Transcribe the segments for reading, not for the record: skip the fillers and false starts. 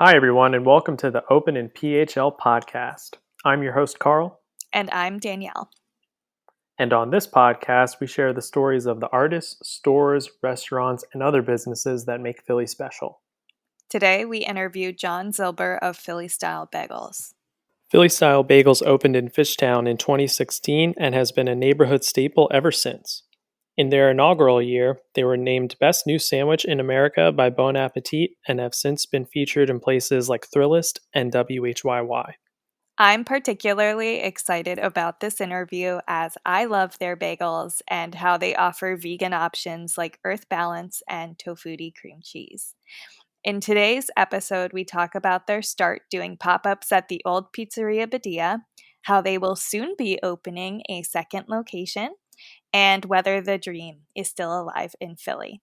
Hi, everyone, and welcome to the openinPHL podcast. I'm your host, Carl. And I'm Danielle. And on this podcast, we share the stories of the artists, stores, restaurants, and other businesses that make Philly special. Today, we interview Jon Zilber of Philly Style Bagels. Philly Style Bagels opened in Fishtown in 2016 and has been a neighborhood staple ever since. In their inaugural year, they were named Best New Sandwich in America by Bon Appetit and have since been featured in places like Thrillist and WHYY. I'm particularly excited about this interview as I love their bagels and how they offer vegan options like Earth Balance and Tofutti cream cheese. In today's episode, we talk about their start doing pop-ups at the old Pizzeria Badia, how they will soon be opening a second location, and whether the dream is still alive in Philly.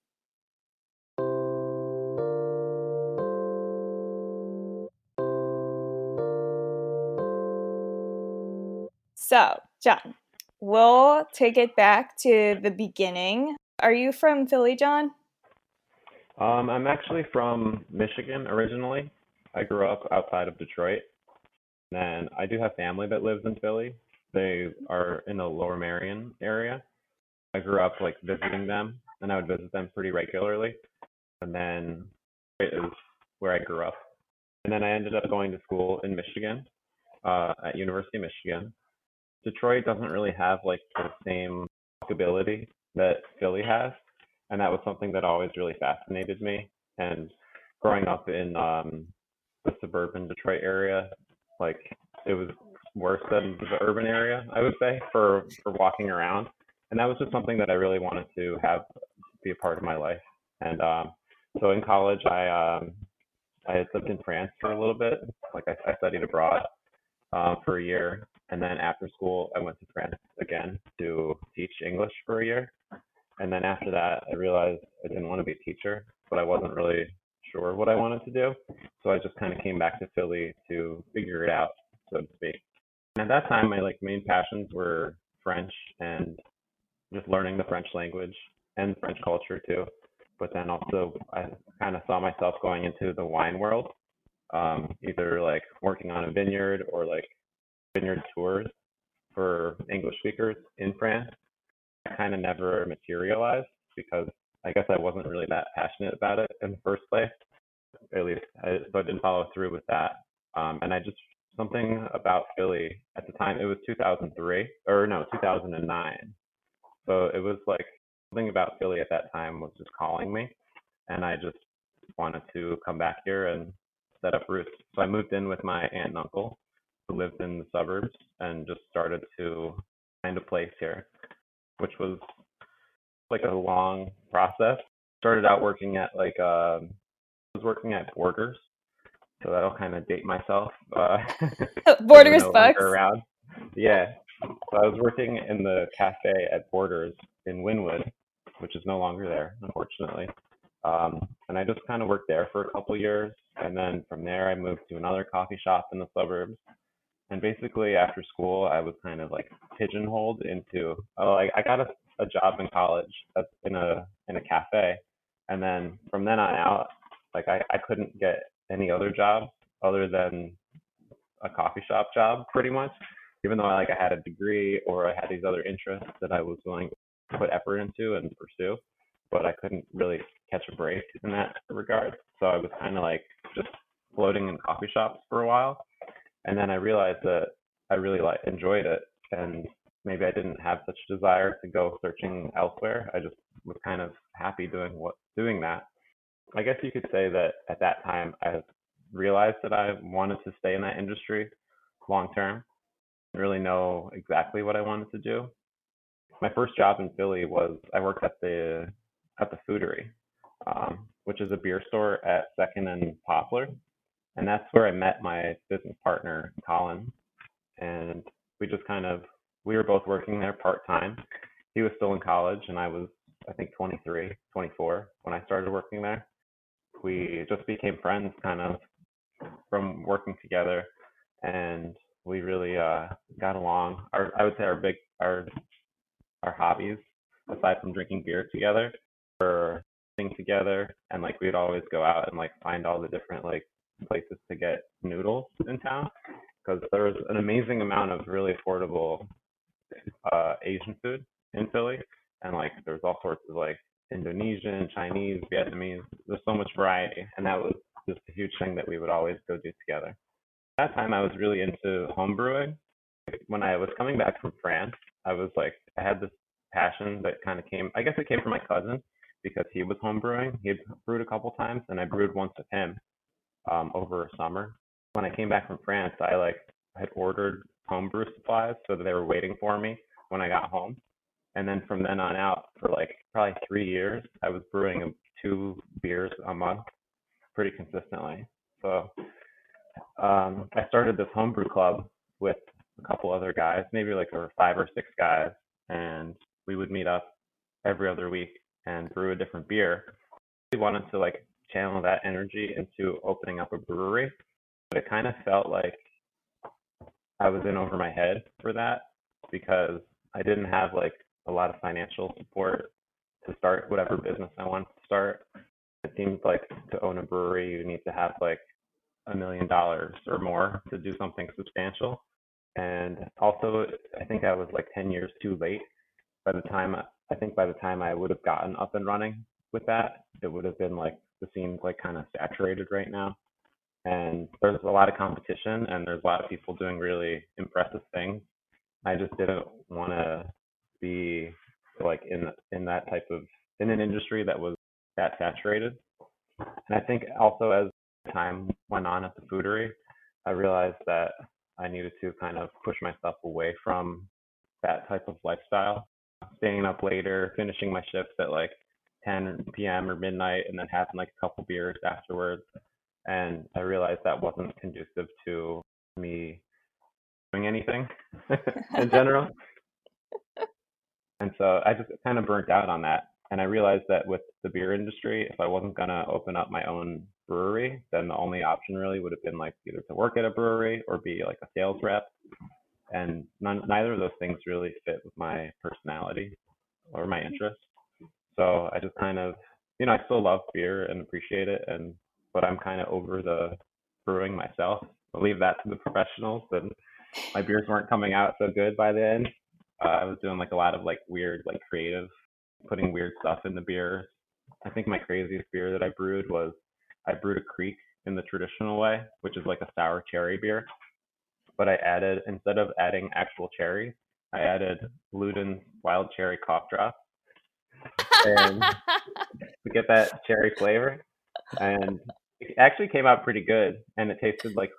So, Jon, we'll take it back to the beginning. Are you from Philly, Jon? I'm actually from Michigan originally. I grew up outside of Detroit, and I do have family that lives in Philly. They are in the Lower Merion area. I grew up like visiting them, and I would visit them pretty regularly. And then it is where I grew up. And then I ended up going to school in Michigan, at University of Michigan. Detroit doesn't really have like the same walkability that Philly has, and that was something that always really fascinated me. And growing up in the suburban Detroit area, like it was worse than the urban area, I would say, for walking around. And that was just something that I really wanted to have be a part of my life. And so in college, I had lived in France for a little bit. Like I studied abroad for a year. And then after school, I went to France again to teach English for a year. And then after that, I realized I didn't want to be a teacher, but I wasn't really sure what I wanted to do. So I just kind of came back to Philly to figure it out, so to speak. And at that time, my like main passions were French and just learning the French language and French culture too. But then also, I kind of saw myself going into the wine world, either like working on a vineyard or like vineyard tours for English speakers in France. I kind of never materialized because I guess I wasn't really that passionate about it in the first place. At least, so I didn't follow through with that. And I just something about Philly at the time. It was 2003 or no 2009. So it was like something about Philly at that time was just calling me, and I just wanted to come back here and set up roots. So I moved in with my aunt and uncle who lived in the suburbs and just started to find a place here, which was like a long process. Started out working at like I was working at Borders, so that'll kind of date myself. They're Borders no longer Bucks. around. Yeah, so I was working in the cafe at Borders in Wynwood, which is no longer there, unfortunately. And I just kind of worked there for a couple years, and then from there I moved to another coffee shop in the suburbs. And basically, after school, I was kind of like pigeonholed into, oh, I got a job in college in a cafe, and then from then on out, like I couldn't get any other job other than a coffee shop job, pretty much. Even though I had a degree or I had these other interests that I was willing to put effort into and pursue, but I couldn't really catch a break in that regard. So I was kind of like just floating in coffee shops for a while, and then I realized that I really enjoyed it, and maybe I didn't have such a desire to go searching elsewhere. I just was kind of happy doing that. I guess you could say that at that time I realized that I wanted to stay in that industry long term. Didn't really know exactly what I wanted to do. My first job in Philly was I worked at the Foodery, which is a beer store at Second and Poplar, and that's where I met my business partner Colin. And we just kind of we were both working there part time. He was still in college, and I was I think 23, 24 when I started working there. We just became friends kind of from working together, and we really got along. I would say our hobbies, aside from drinking beer together, were sing together, and like we'd always go out and like find all the different like places to get noodles in town because there was an amazing amount of really affordable Asian food in Philly, and like there was all sorts of like Indonesian, Chinese, Vietnamese. There's so much variety, and that was just a huge thing that we would always go do together. At that time, I was really into home brewing. When I was coming back from France, I had this passion that kind of came. I guess it came from my cousin because he was home brewing. He had brewed a couple times, and I brewed once with him over a summer. When I came back from France, I had ordered homebrew supplies so that they were waiting for me when I got home. And then from then on out, for like probably 3 years, I was brewing 2 beers a month pretty consistently. So I started this homebrew club with a couple other guys, maybe like there were 5 or 6 guys, and we would meet up every other week and brew a different beer. We wanted to like channel that energy into opening up a brewery, but it kind of felt like I was in over my head for that because I didn't have like a lot of financial support to start whatever business I wanted to start. It seems like to own a brewery, you need to have like $1 million or more to do something substantial. And also, I think I was like 10 years too late. By the time I would have gotten up and running with that, it would have been like the scene's like kind of saturated right now. And there's a lot of competition and there's a lot of people doing really impressive things. I just didn't want to be like in that type of in an industry that was that saturated. And I think also as time went on at the Foodery, I realized that I needed to kind of push myself away from that type of lifestyle, staying up later, finishing my shifts at like 10 p.m. or midnight, and then having like a couple beers afterwards. And I realized that wasn't conducive to me doing anything in general. And so I just kind of burnt out on that. And I realized that with the beer industry, if I wasn't going to open up my own brewery, then the only option really would have been like either to work at a brewery or be like a sales rep. And neither of those things really fit with my personality or my interests. So I just kind of, I still love beer and appreciate it, but I'm kind of over the brewing myself. I'll leave that to the professionals. And my beers weren't coming out so good by the end. I was doing like a lot of like weird, like creative, putting weird stuff in the beers. I think my craziest beer that I brewed was I brewed a Creek in the traditional way, which is like a sour cherry beer. But instead of adding actual cherries, I added Luden's wild cherry cough drop and to get that cherry flavor. And it actually came out pretty good, and it tasted like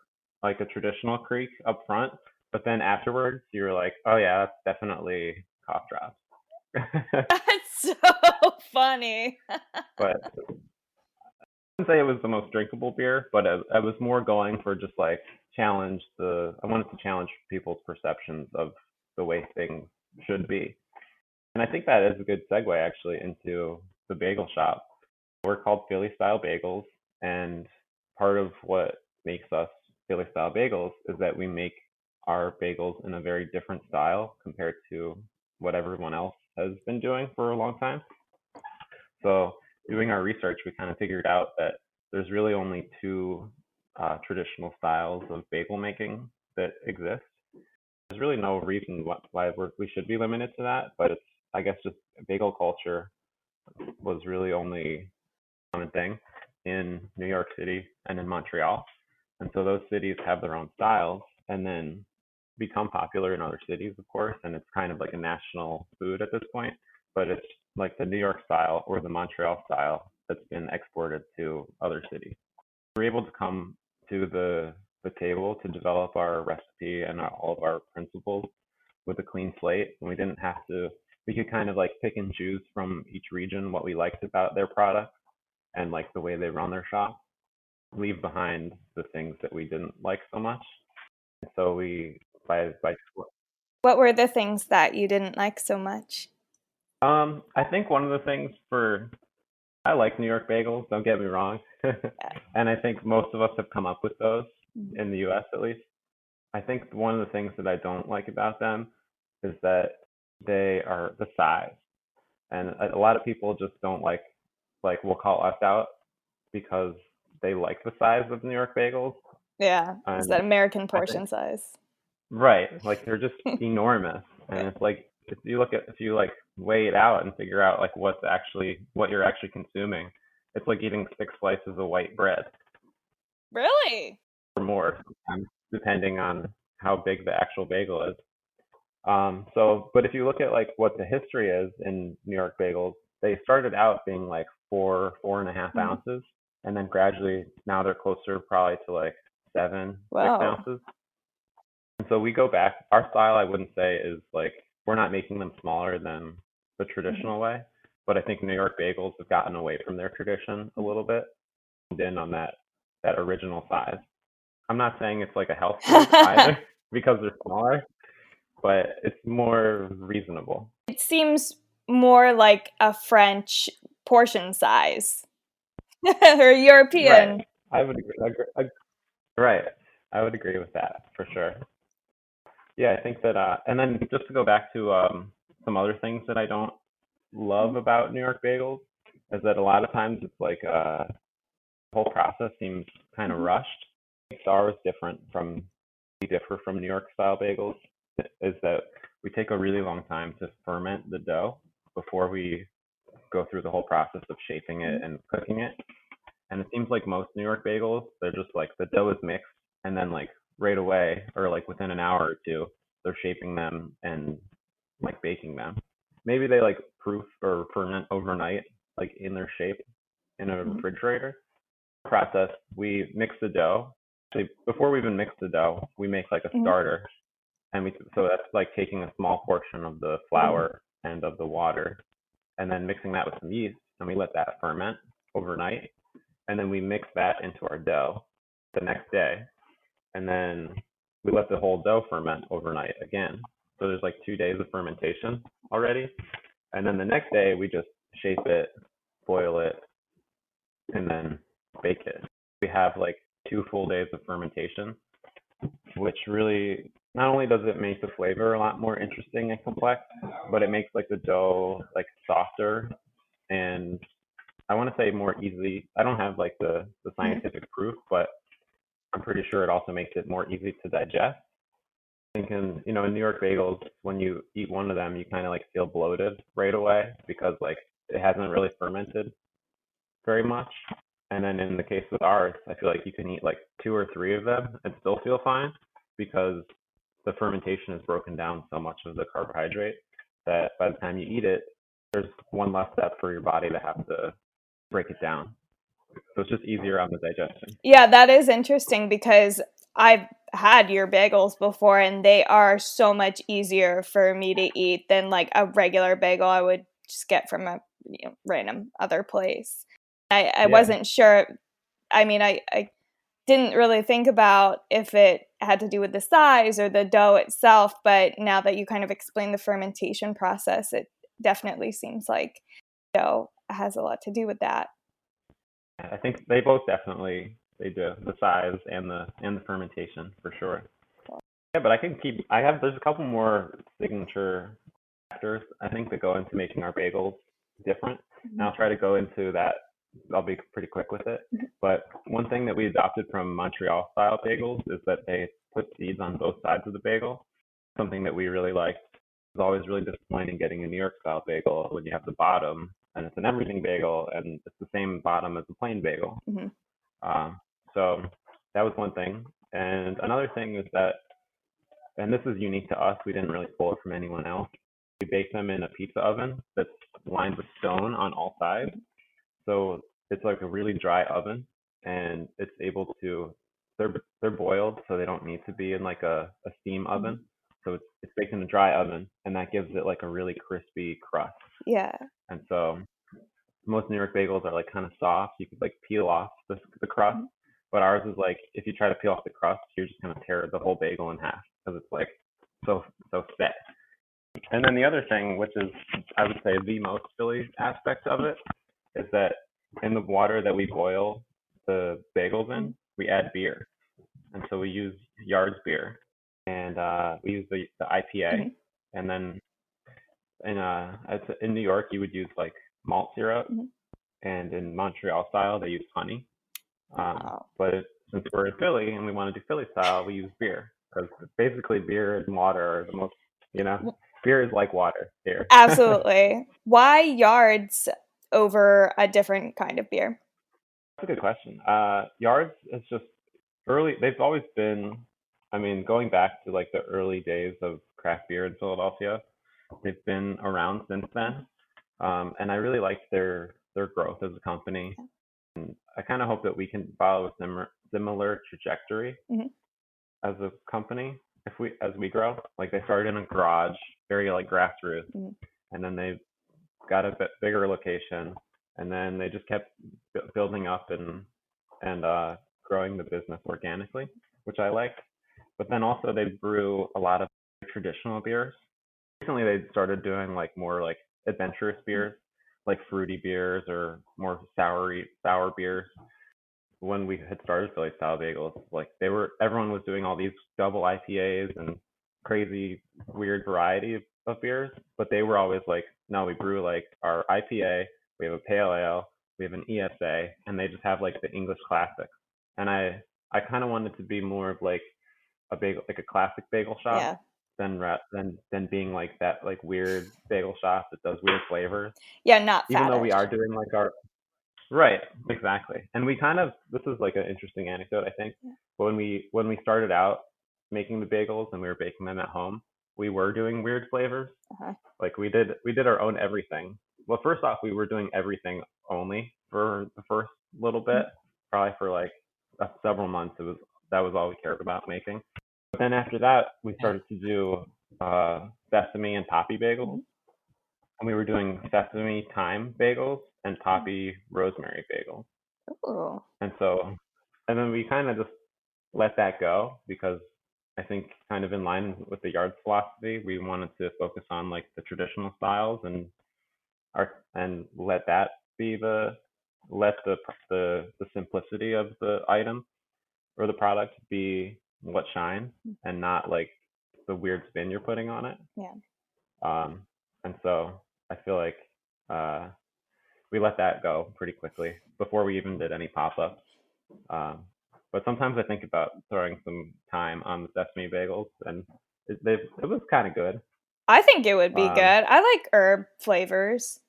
a traditional Creek up front. But then afterwards, you were like, oh yeah, that's definitely cough drops. That's so funny. But I wouldn't say it was the most drinkable beer, but I was more going for just like I wanted to challenge people's perceptions of the way things should be. And I think that is a good segue actually into the bagel shop. We're called Philly Style Bagels, and part of what makes us Philly Style Bagels is that we make our bagels in a very different style compared to what everyone else has been doing for a long time. So doing our research, we kind of figured out that there's really only two traditional styles of bagel making that exist. There's really no reason why we should be limited to that, but it's, I guess, just bagel culture was really only one thing in New York City and in Montreal. And so those cities have their own styles and then become popular in other cities, of course. And it's kind of like a national food at this point, but it's like the New York style or the Montreal style that's been exported to other cities. We're able to come to the table to develop our recipe and all of our principles with a clean slate. And we could kind of like pick and choose from each region what we liked about their product and like the way they run their shop, leave behind the things that we didn't like so much. And so What were the things that you didn't like so much? I think one of the things I like New York bagels, don't get me wrong. And I think most of us have come up with those in the US at least. I think one of the things that I don't like about them is that they are the size. And a lot of people just don't like will call us out because they like the size of New York bagels. Yeah, it's And that American I think, portion size. right, like they're just enormous. And it's like, if you like weigh it out and figure out like what you're actually consuming, it's like eating 6 slices of white bread Really? or more, sometimes, depending on how big the actual bagel is. But if you look at like what the history is in New York bagels, they started out being like 4 and a half Mhm. ounces, and then gradually now they're closer probably to like 7, six Wow. ounces. And so we go back. Our style, I wouldn't say is like we're not making them smaller than the traditional way, but I think New York bagels have gotten away from their tradition a little bit, and in on that original size. I'm not saying it's like a health food either because they're smaller, but it's more reasonable. It seems more like a French portion size or Right. European. I would right. I would agree with that for sure. Yeah, I think that and then just to go back to some other things that I don't love about New York bagels is that a lot of times it's like the whole process seems kind of Mhm. rushed. Ours differ from New York style bagels is that we take a really long time to ferment the dough before we go through the whole process of shaping it Mhm. and cooking it. And it seems like most New York bagels, they're just like the dough is mixed and then like right away or like within an hour or two, they're shaping them and like baking them. Maybe they like proof or ferment overnight, like in their shape in a Mhm. refrigerator. Process, we mix the dough. Actually, before we even mix the dough, we make like a Mhm. starter. So that's like taking a small portion of the flour and of the water and then mixing that with some yeast and we let that ferment overnight and then we mix that into our dough the next day, and then we let the whole dough ferment overnight again. So there's like 2 days of fermentation already, and then the next day we just shape it, boil it, and then bake it. We have like 2 full days of fermentation, which really not only does it make the flavor a lot more interesting and complex, but it makes like the dough like softer and I want to say more easily. I don't have like the Mhm. scientific proof, but I'm pretty sure it also makes it more easy to digest. I think in New York bagels, when you eat one of them, you kind of like feel bloated right away because like it hasn't really fermented very much. And then in the case with ours, I feel like you can eat like 2 or 3 of them and still feel fine because the fermentation has broken down so much of the carbohydrate that by the time you eat it, there's one less step for your body to have to break it down. So it's just easier on the digestion. Yeah, that is interesting because I've had your bagels before and they are so much easier for me to eat than like a regular bagel I would just get from a random other place. I Yeah. wasn't sure. I mean, I didn't really think about if it had to do with the size or the dough itself, but now that you kind of explain the fermentation process, it definitely seems like dough has a lot to do with that. I think they both definitely they do the size and the fermentation for sure. Yeah, but I have there's a couple more signature factors I think that go into making our bagels different. And I'll try to go into that. I'll be pretty quick with it. But one thing that we adopted from Montreal style bagels is that they put seeds on both sides of the bagel. Something that we really liked. It's always really disappointing getting a New York style bagel when you have the bottom and it's an everything bagel and it's the same bottom as a plain bagel. Mm-hmm. Um, so that was one thing. And another thing is that, and this is unique to us, we didn't really pull it from anyone else. We bake them in a pizza oven that's lined with stone on all sides. So it's like a really dry oven, and it's able to. They're boiled, so they don't need to be in like a steam oven. So it's baked in a dry oven, and that gives it like a really crispy crust. Yeah. And so most New York bagels are like kind of soft. You could like peel off the crust, but ours is like if you try to peel off the crust, you're just gonna tear the whole bagel in half because it's like so thick. And then the other thing, which is I would say the most Philly aspect of it, is that in the water that we boil the bagels in, we add beer, and so we use Yard's beer, and we use the IPA, Mm-hmm. and then in New York you would use like malt syrup, Mm-hmm. and in Montreal style they use honey. Wow. But since we're in Philly and we want to do Philly style, we use beer because basically beer and water are the most, you know, beer is like water here. Absolutely. Why yards over a different kind of beer? That's a good question. Yards is just early. They've always been, I mean, going back to like the early days of craft beer in Philadelphia, they've been around since then. And I really like their growth as a company. And I kind of hope that we can follow a similar trajectory Mhm. as a company as we grow. Like they started in a garage, very like grassroots, Mhm. and then they got a bit bigger location, and then they just kept building up and growing the business organically, which I like. But then also they brew a lot of traditional beers. Recently they started doing like more like adventurous beers, like fruity beers or more sour beers. When we had started Philly Style Bagels, like everyone was doing all these double IPAs and crazy weird variety of beers, but they were always like, no, we brew like our IPA, we have a pale ale, we have an ESA, and they just have like the English classics. And I kind of wanted to be more of like a bagel, like a classic bagel shop Yeah. than being like that like weird bagel shop that does weird flavors. Yeah, not Even though we faddish. are doing like our right, exactly. And we kind of this is like an interesting anecdote, I think. Yeah. But when we started out making the bagels and we were baking them at home, we were doing weird flavors. Uh-huh. Like we did our own everything. Well, first off, we were doing everything only for the first little bit, probably for like several months. That was all we cared about making. But then after that, we started to do sesame and poppy bagels, Mhm. and we were doing sesame thyme bagels and poppy rosemary bagels. Ooh. And so, and then we kind of just let that go because I think kind of in line with the yard's philosophy, we wanted to focus on like the traditional styles and let that be let the simplicity of the item or the product be what shines and not like the weird spin you're putting on it. Yeah. Um, and so I feel like uh, we let that go pretty quickly before we even did any pop-ups. Um, but sometimes I think about throwing some time on the sesame bagels, and it was kind of good. I think it would be good. Um, I like herb flavors.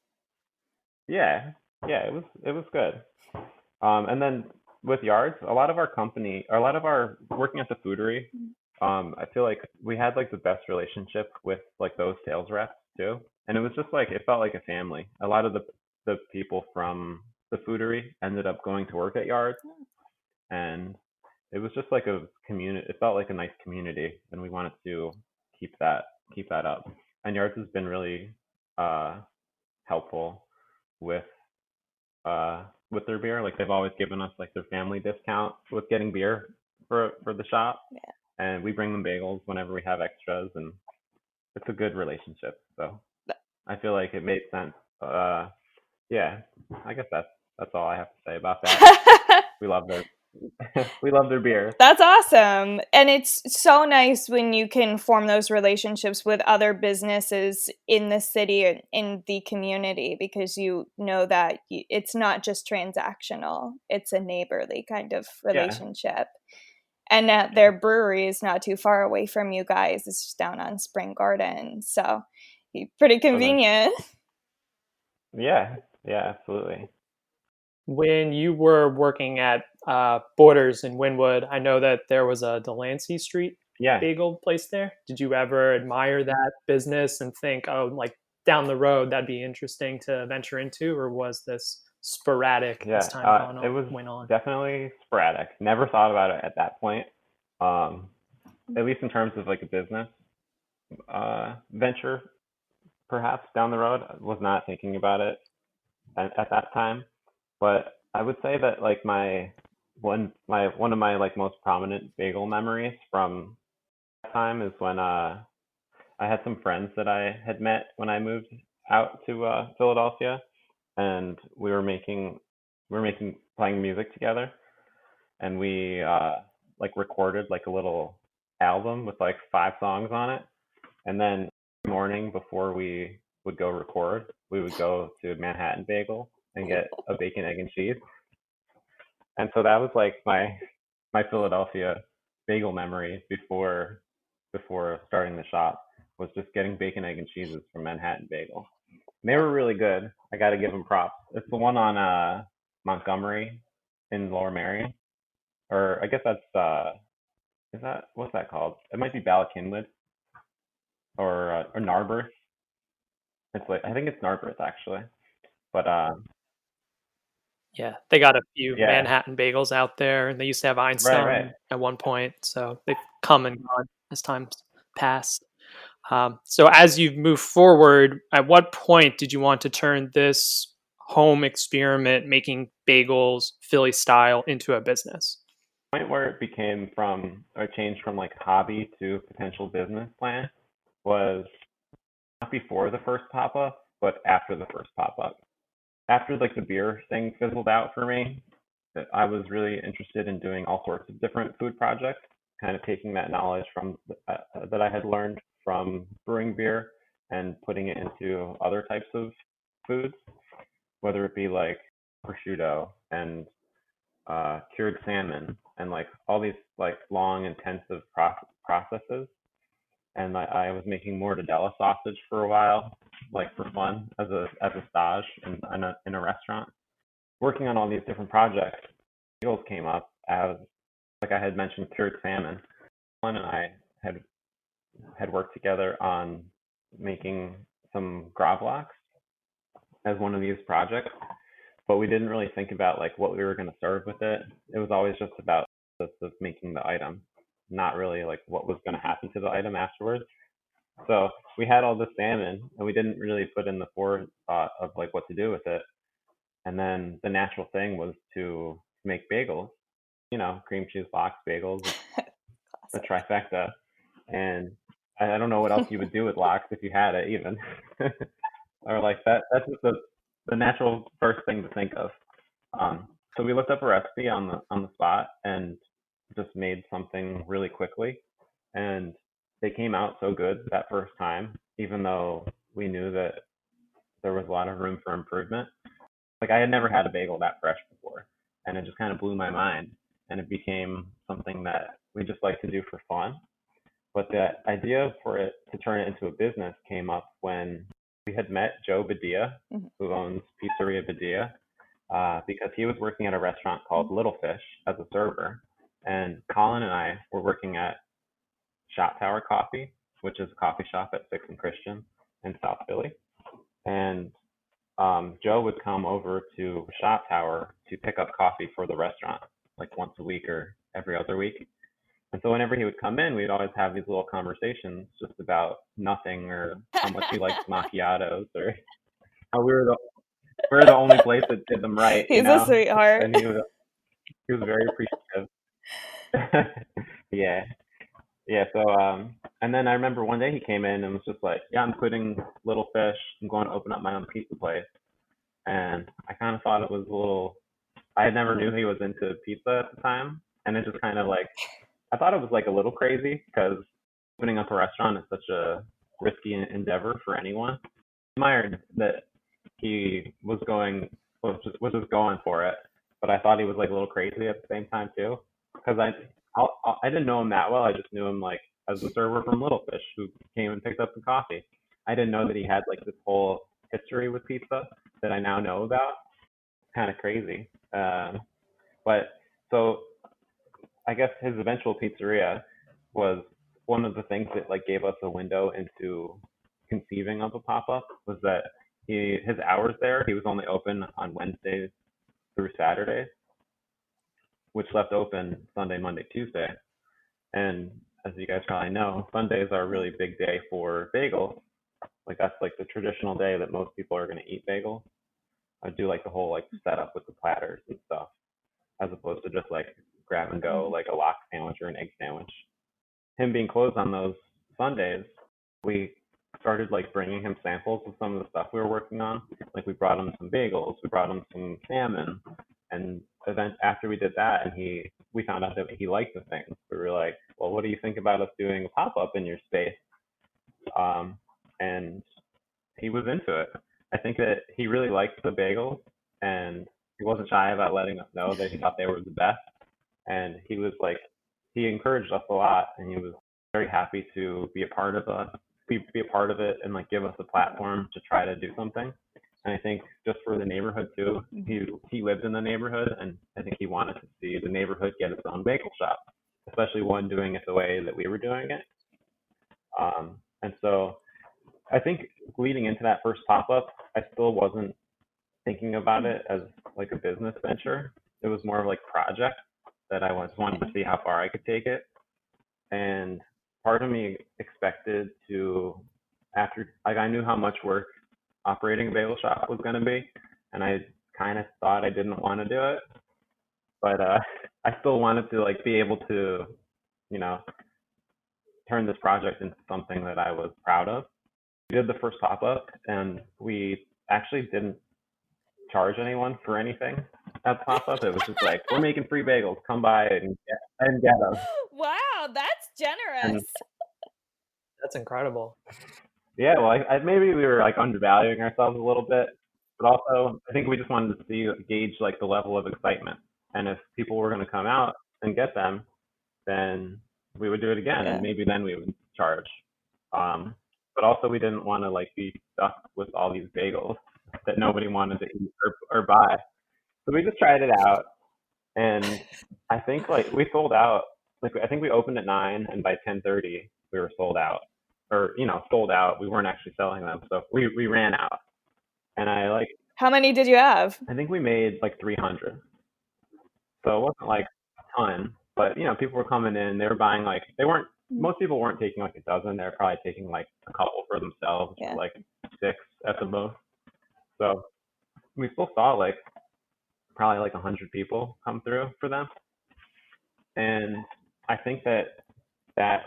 yeah, yeah, it was good. And then with yards, a lot of our working at the foodery, I feel like we had like the best relationship with like those sales reps too, and it was just like it felt like a family. A lot of the people from the foodery ended up going to work at yards, and it was just like a community. It felt like a nice community, and we wanted to keep that keep that up. And yards has been really uh, helpful with with their beer. Like they've always given us like their family discount with getting beer for the shop, Yeah. and we bring them bagels whenever we have extras, and it's a good relationship. So I feel like it made sense. Yeah, I guess that's all I have to say about that. We love their we love their beer. That's awesome. And it's so nice when you can form those relationships with other businesses in the city and in the community because you know that it's not just transactional, it's a neighborly kind of Yeah, relationship. And yeah, their brewery is not too far away from you guys. It's just down on Spring Garden. So pretty oh nice. convenient. Yeah, yeah, absolutely. When you were working at Borders in Wynwood, I know that there was a Delancey Street Yeah, bagel place there. Did you ever admire that business and think, oh, like down the road that'd be interesting to venture into, or was this sporadic as yeah. time It was went on? definitely sporadic. Never thought about it at that point. Um, at least in terms of like a business venture, perhaps down the road. I was not thinking about it at that time, but I would say that like one of my like most prominent bagel memories from that time is when I had some friends that I had met when I moved out to Philadelphia, and we were making playing music together, and we like recorded like a little album with like 5 songs on it, and then every morning before we would go record, we would go to Manhattan Bagel and get a bacon, egg, and cheese. And so that was like my Philadelphia bagel memory before starting the shop, was just getting bacon, egg, and cheeses from Manhattan Bagel. And they were really good. I got to give them props. It's the one on Montgomery in Lower Merion, or I guess that's is that, what's that called? It might be Bala Cynwyd or Narberth. It's like, I think it's Narberth actually. But Yeah, they got a few yeah, Manhattan bagels out there, and they used to have right. Einstein at one point, so they've come and gone as time's passed. So as you've moved forward, at what point did you want to turn this home experiment, making bagels Philly style, into a business? Point where it became from, or changed from like hobby to potential business plan was not before the first pop up, but after the first pop up. After like the beer thing fizzled out for me, that I was really interested in doing all sorts of different food projects, kind of taking that knowledge from that I had learned from brewing beer and putting it into other types of foods, whether it be like prosciutto and cured salmon and like all these like long intensive processes. And I was making mortadella sausage for a while, like for fun as a stage in a restaurant. Working on all these different projects, bagels came up as, like I had mentioned, cured salmon. One and I had worked together on making some gravlax as one of these projects, but we didn't really think about like what we were going to serve with it. It was always just about the making the item, not really like what was going to happen to the item afterwards. So we had all this salmon, and we didn't really put in the forethought of like what to do with it. And then the natural thing was to make bagels, cream cheese box bagels, the trifecta. And I don't know what else you would do with lox if you had it even, or like that. That's just the natural first thing to think of. So we looked up a recipe on the spot and just made something really quickly, and they came out so good that first time, even though we knew that there was a lot of room for improvement. Like I had never had a bagel that fresh before, and it just kind of blew my mind, and it became something that we just like to do for fun. But the idea for it to turn it into a business came up when we had met Joe Badia, who owns Pizzeria Badia, because he was working at a restaurant called Little Fish as a server, and Colin and I were working at Shot Tower Coffee, which is a coffee shop at Sixth and Christian in South Philly. And Joe would come over to Shot Tower to pick up coffee for the restaurant, like once a week or every other week. And so whenever he would come in, we'd always have these little conversations just about nothing, or how much he liked macchiatos, or how we were the only place that did them right, He's a sweetheart. And he was very appreciative. Yeah. Yeah, so and then I remember one day he came in and was just like, "Yeah, I'm quitting Little Fish. I'm going to open up my own pizza place." And I kind of thought it was a little. I had never knew he was into pizza at the time, and it just kind of like, I thought it was like a little crazy because opening up a restaurant is such a risky endeavor for anyone. I admired that he was just going for it, but I thought he was like a little crazy at the same time too, because I didn't know him that well. I just knew him like as a server from Little Fish who came and picked up the coffee. I didn't know that he had like this whole history with pizza that I now know about. Kind of crazy. But so I guess his eventual pizzeria was one of the things that like gave us a window into conceiving of a pop up, was that his hours there, he was only open on Wednesdays through Saturdays, which left open Sunday, Monday, Tuesday. And as you guys probably know, Sundays are a really big day for bagels. Like that's like the traditional day that most people are going to eat bagels. I do like the whole like setup with the platters and stuff, as opposed to just like grab and go like a lox sandwich or an egg sandwich. Him being closed on those Sundays, we started like bringing him samples of some of the stuff we were working on. Like we brought him some bagels, we brought him some salmon, and then after we did that, and we found out that he liked the things. We were like, well, what do you think about us doing a pop up in your space? And he was into it. I think that he really liked the bagels, and he wasn't shy about letting us know that he thought they were the best. And he was like, he encouraged us a lot, and he was very happy to be a part of be a part of it, and like give us a platform to try to do something. And I think just for the neighborhood too, he lived in the neighborhood, and I think he wanted to see the neighborhood get its own bagel shop, especially one doing it the way that we were doing it. And so I think leading into that first pop up, I still wasn't thinking about it as like a business venture. It was more of like project that I just wanted to see how far I could take it. And part of me expected to, after, like, I knew how much work operating a bagel shop was going to be, and I kind of thought I didn't want to do it, but I still wanted to like be able to, you know, turn this project into something that I was proud of. We did the first pop up, and we actually didn't charge anyone for anything at the pop up. It was just like, we're making free bagels, come by and get them. Wow, that's And generous. That's incredible. yeah, well, maybe we were like undervaluing ourselves a little bit, but also I think we just wanted to gauge like the level of excitement. And if people were going to come out and get them, then we would do it again, and maybe then we would charge. But also we didn't want to like be stuck with all these bagels that nobody wanted to eat or buy. So we just tried it out, and I think like we sold out. Like I think we opened at 9, and by 10:30 we were sold out, or sold out. We weren't actually selling them, so we ran out. And How many did you have? I think we made like 300. So it wasn't like a ton, but people were coming in. They were buying like most people weren't taking like a dozen. They were probably taking like a couple for themselves, Yeah. like 6 at the most. So we still saw like probably like 100 people come through for them. And I think that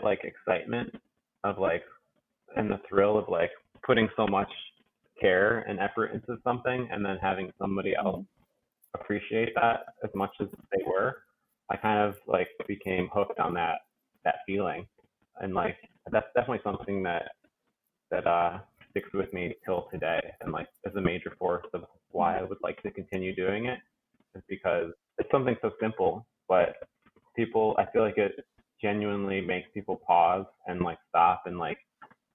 like excitement of like, and the thrill of like putting so much care and effort into something, and then having somebody else appreciate that as much as they were, I kind of like became hooked on that feeling. And like that's definitely something that sticks with me till today, and like is a major force of why I would like to continue doing it, is because it's something so simple, but I feel like it genuinely makes people pause and like stop and like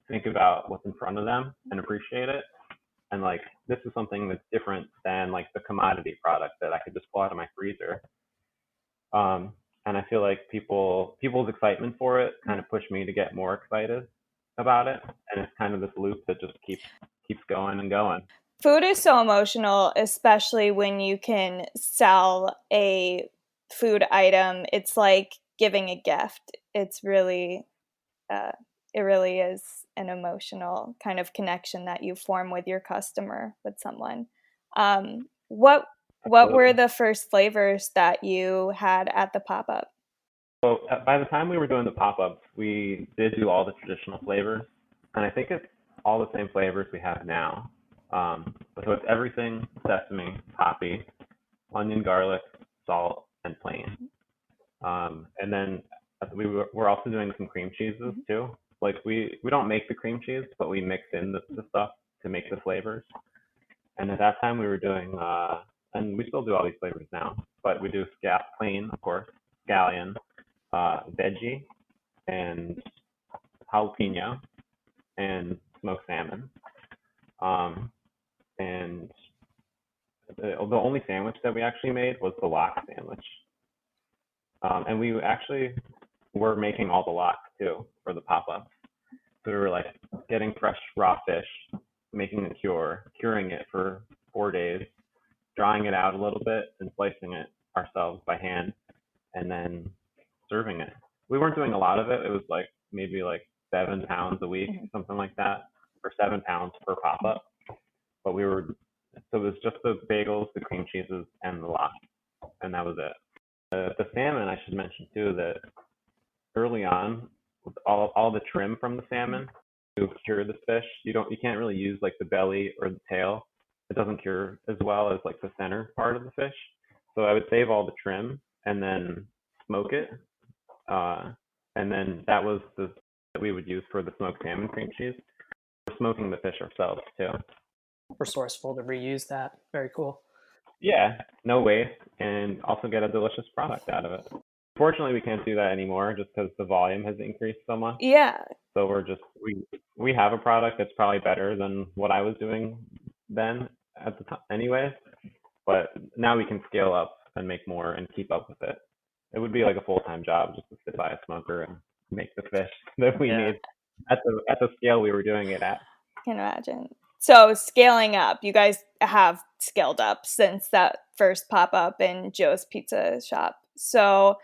think about what's in front of them and appreciate it. And like this is something that's different than like the commodity product that I could just pull out of my freezer. And I feel like people's excitement for it kind of pushed me to get more excited about it. And it's kind of this loop that just keeps going and going. Food is so emotional, especially when you can sell a food item. It's like giving a gift. It's really, it really is an emotional kind of connection that you form with your customer, with someone. What were the first flavors that you had at the pop-up? So by the time we were doing the pop-ups, we did do all the traditional flavors, and I think it's all the same flavors we have now. So it's everything sesame, poppy, onion, garlic, salt, and plain. And then we're also doing some cream cheeses too. Like we don't make the cream cheese, but we mix in the stuff to make the flavors. And at that time we were doing, and we still do all these flavors now, but we do plain, of course, scallion, veggie, and jalapeno, and smoked salmon. And the only sandwich that we actually made was the lox sandwich. And we actually were making all the lox too for the pop-ups. So we were like getting fresh raw fish, making a curing it for 4 days, drying it out a little bit, and slicing it ourselves by hand, and then serving it. We weren't doing a lot of it. It was like maybe like 7 pounds a week, something like that, or 7 pounds per pop-up. But so it was just the bagels, the cream cheeses, and the lox, and that was it. The salmon, I should mention too, that early on, with all the trim from the salmon to cure the fish, you can't really use like the belly or the tail. It doesn't cure as well as like the center part of the fish. So I would save all the trim and then smoke it. And then that was that we would use for the smoked salmon cream cheese. We're smoking the fish ourselves too. Resourceful to reuse that. Very cool. yeah, no waste, and also get a delicious product out of it. Fortunately, we can't do that anymore just because the volume has increased so much. Yeah. So we have a product that's probably better than what I was doing then at the time, anyways. But now we can scale up and make more and keep up with it. It would be like a full-time job just to sit by a smoker and make the fish that we Yeah. need at the scale we were doing it at. Can imagine. So scaling up, you guys have scaled up since that first pop up in Joe's Pizza Shop. So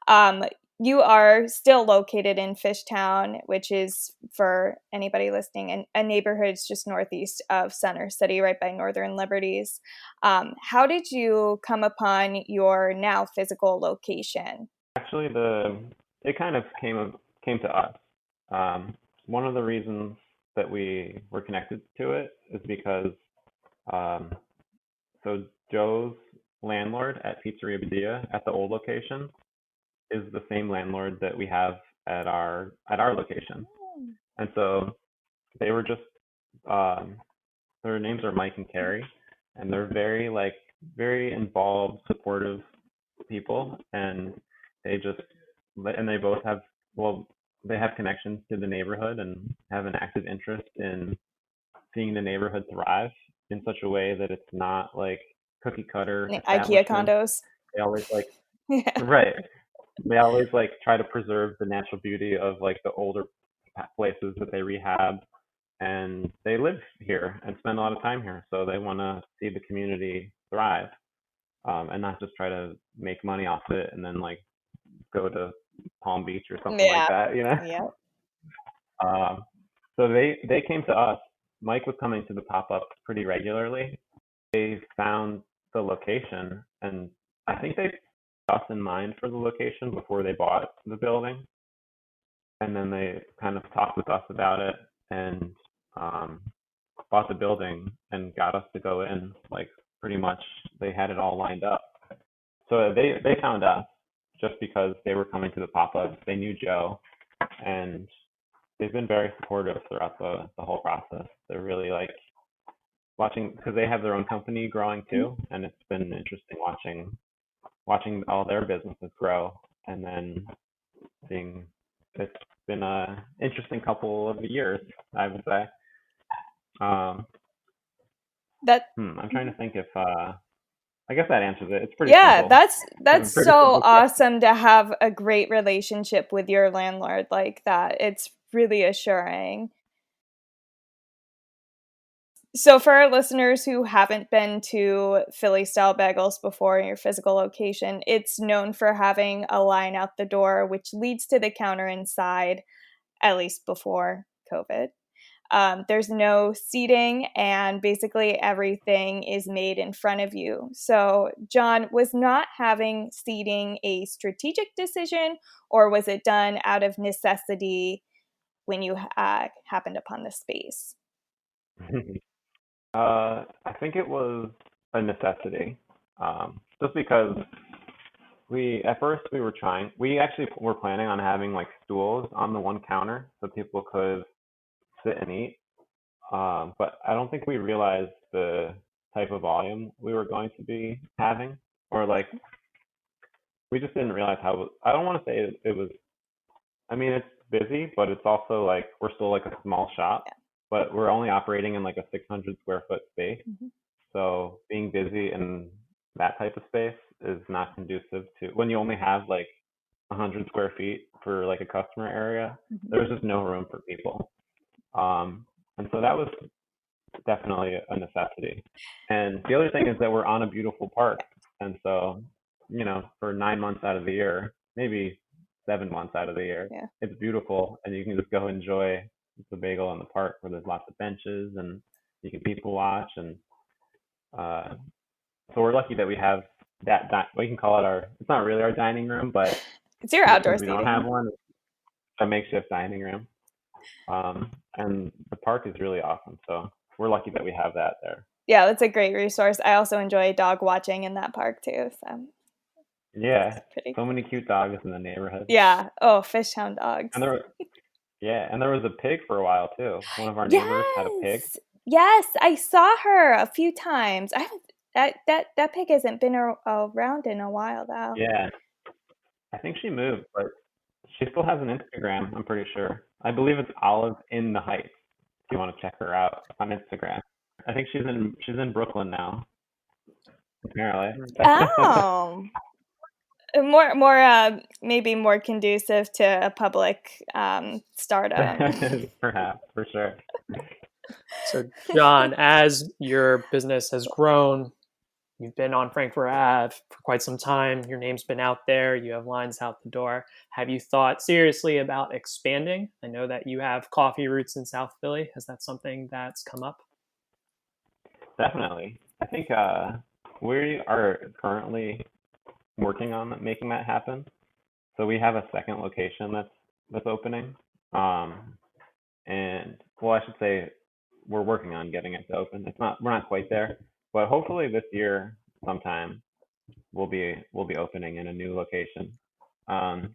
um, you are still located in Fishtown, which is, for anybody listening, a neighborhood just northeast of Center City, right by Northern Liberties. How did you come upon your now physical location? Actually, it kind of came to us. One of the reasons that we were connected to it is because um, so Joe's landlord at Pizzeria Badia at the old location is the same landlord that we have at our location, and so they were just um, their names are Mike and Carrie, and they're very involved, supportive people, and they just and they both have well they have connections to the neighborhood and have an active interest in seeing the neighborhood thrive in such a way that it's not like cookie cutter IKEA establishments. condos. They always like Yeah. right. They always like try to preserve the natural beauty of like the older places that they rehab, and they live here and spend a lot of time here, so they want to see the community thrive, and not just try to make money off it and then like go to Palm Beach or something like Yeah. that, you know. Yeah. Um, so they came to us. Mike was coming to the pop up pretty regularly. They found the location, and I think they put us in mind for the location before they bought the building, and then they kind of talked with us about it and um, bought the building and got us to go in. Like pretty much, they had it all lined up. So they found us just because they were coming to the pop up. They knew Joe, and they've been very supportive throughout the whole process. They're really like watching because they have their own company growing too, and it's been interesting watching all their businesses grow, and then seeing it's been a interesting couple of years, I would say. Um, That I'm trying to think if I guess that answers it. It's pretty Yeah, simple. It's a that's pretty so simple question. awesome to have a great relationship with your landlord like that. It's really assuring. So for our listeners who haven't been to Philly Style Bagels before in your physical location, it's known for having a line out the door which leads to the counter inside, at least before COVID. There's no seating, and basically everything is made in front of you. So, Jon, was not having seating a strategic decision, or was it done out of necessity when you happened upon the space? I think it was a necessity. Just because we at first we actually were planning on having like stools on the one counter so people could sit and eat. But I don't think we realized the type of volume we were going to be having, or like we just didn't realize how. I don't want to say it was. I mean, it's busy, but it's also like we're still like a small shop, but we're only operating in like a 600 square foot space. Mhm. So being busy in that type of space is not conducive to when you only have like 100 square feet for like a customer area. Mhm. There's just no room for people. And so that was definitely a necessity. And the other thing is that we're on a beautiful park. And so, you know, for 9 months out of the year, maybe 7 months out of the year, Yeah. it's beautiful and you can just go enjoy the bagel in the park where there's lots of benches and you can people watch. And uh, so we're lucky that we have we can call it it's not really our dining room, but It's your just outdoor because we don't have seating. one, it's a makeshift dining room. And the park is really awesome. So we're lucky that we have that there. Yeah, that's a great resource. I also enjoy dog watching in that park too. So Yeah, it's pretty so cool. many cute dogs in the neighborhood. Yeah. Oh, Fishtown dogs. And yeah, and there was a pig for a while too. One of our neighbors had a pig. Yes. Yes, I saw her a few times. I haven't That pig hasn't been around in a while, though. Yeah, I think she moved, but she still has an Instagram, I'm pretty sure. I believe it's Olive in the Heights, if you want to check her out on Instagram. I think she's in Brooklyn now, apparently. Oh, maybe more conducive to a public startup. Perhaps, for sure. So, Jon, as your business has grown, you've been on Frankfurt Ave for quite some time. Your name's been out there. You have lines out the door. Have you thought seriously about expanding? I know that you have coffee roots in South Philly. Is that something that's come up? Definitely. I think we are currently working on making that happen. So we have a second location that's opening. And well, I should say we're working on getting it to open. We're not quite there, but hopefully this year sometime we'll be opening in a new location. Um,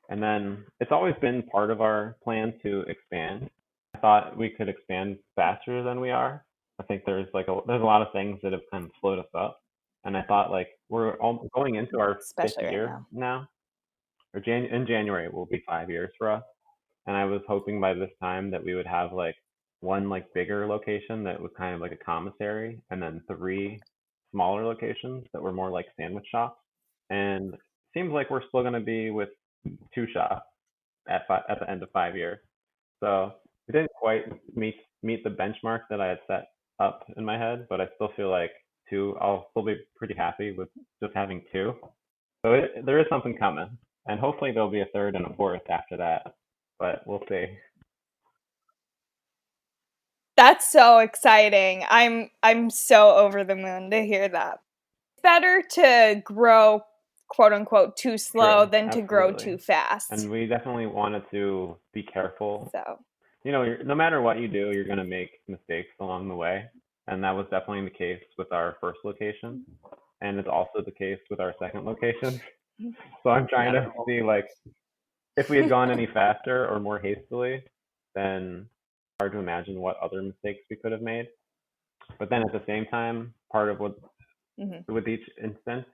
and then it's always been part of our plan to expand. I thought we could expand faster than we are. I think there's a lot of things that have kind of slowed us up. And I thought like we're all going into our fifth Especially right year now. now, in January it will be 5 years for us. And I was hoping by this time that we would have like one like bigger location that was kind of like a commissary, and then three smaller locations that were more like sandwich shops. And seems like we're still going to be with two shops at the end of 5 years. So we didn't quite meet the benchmark that I had set up in my head, but I still feel like two. I'll still be pretty happy with just having two. So there is something coming, and hopefully there'll be a third and a fourth after that. But we'll see. That's so exciting. I'm so over the moon to hear that. It's better to grow quote unquote too slow True, than to grow absolutely. too fast. And we definitely wanted to be careful. So, No matter what you do, you're going to make mistakes along the way. And that was definitely the case with our first location. And it's also the case with our second location. So I'm trying to see, like, if we had gone any faster or more hastily, then hard to imagine what other mistakes we could have made. But then at the same time, part of what, mhm. with each instance,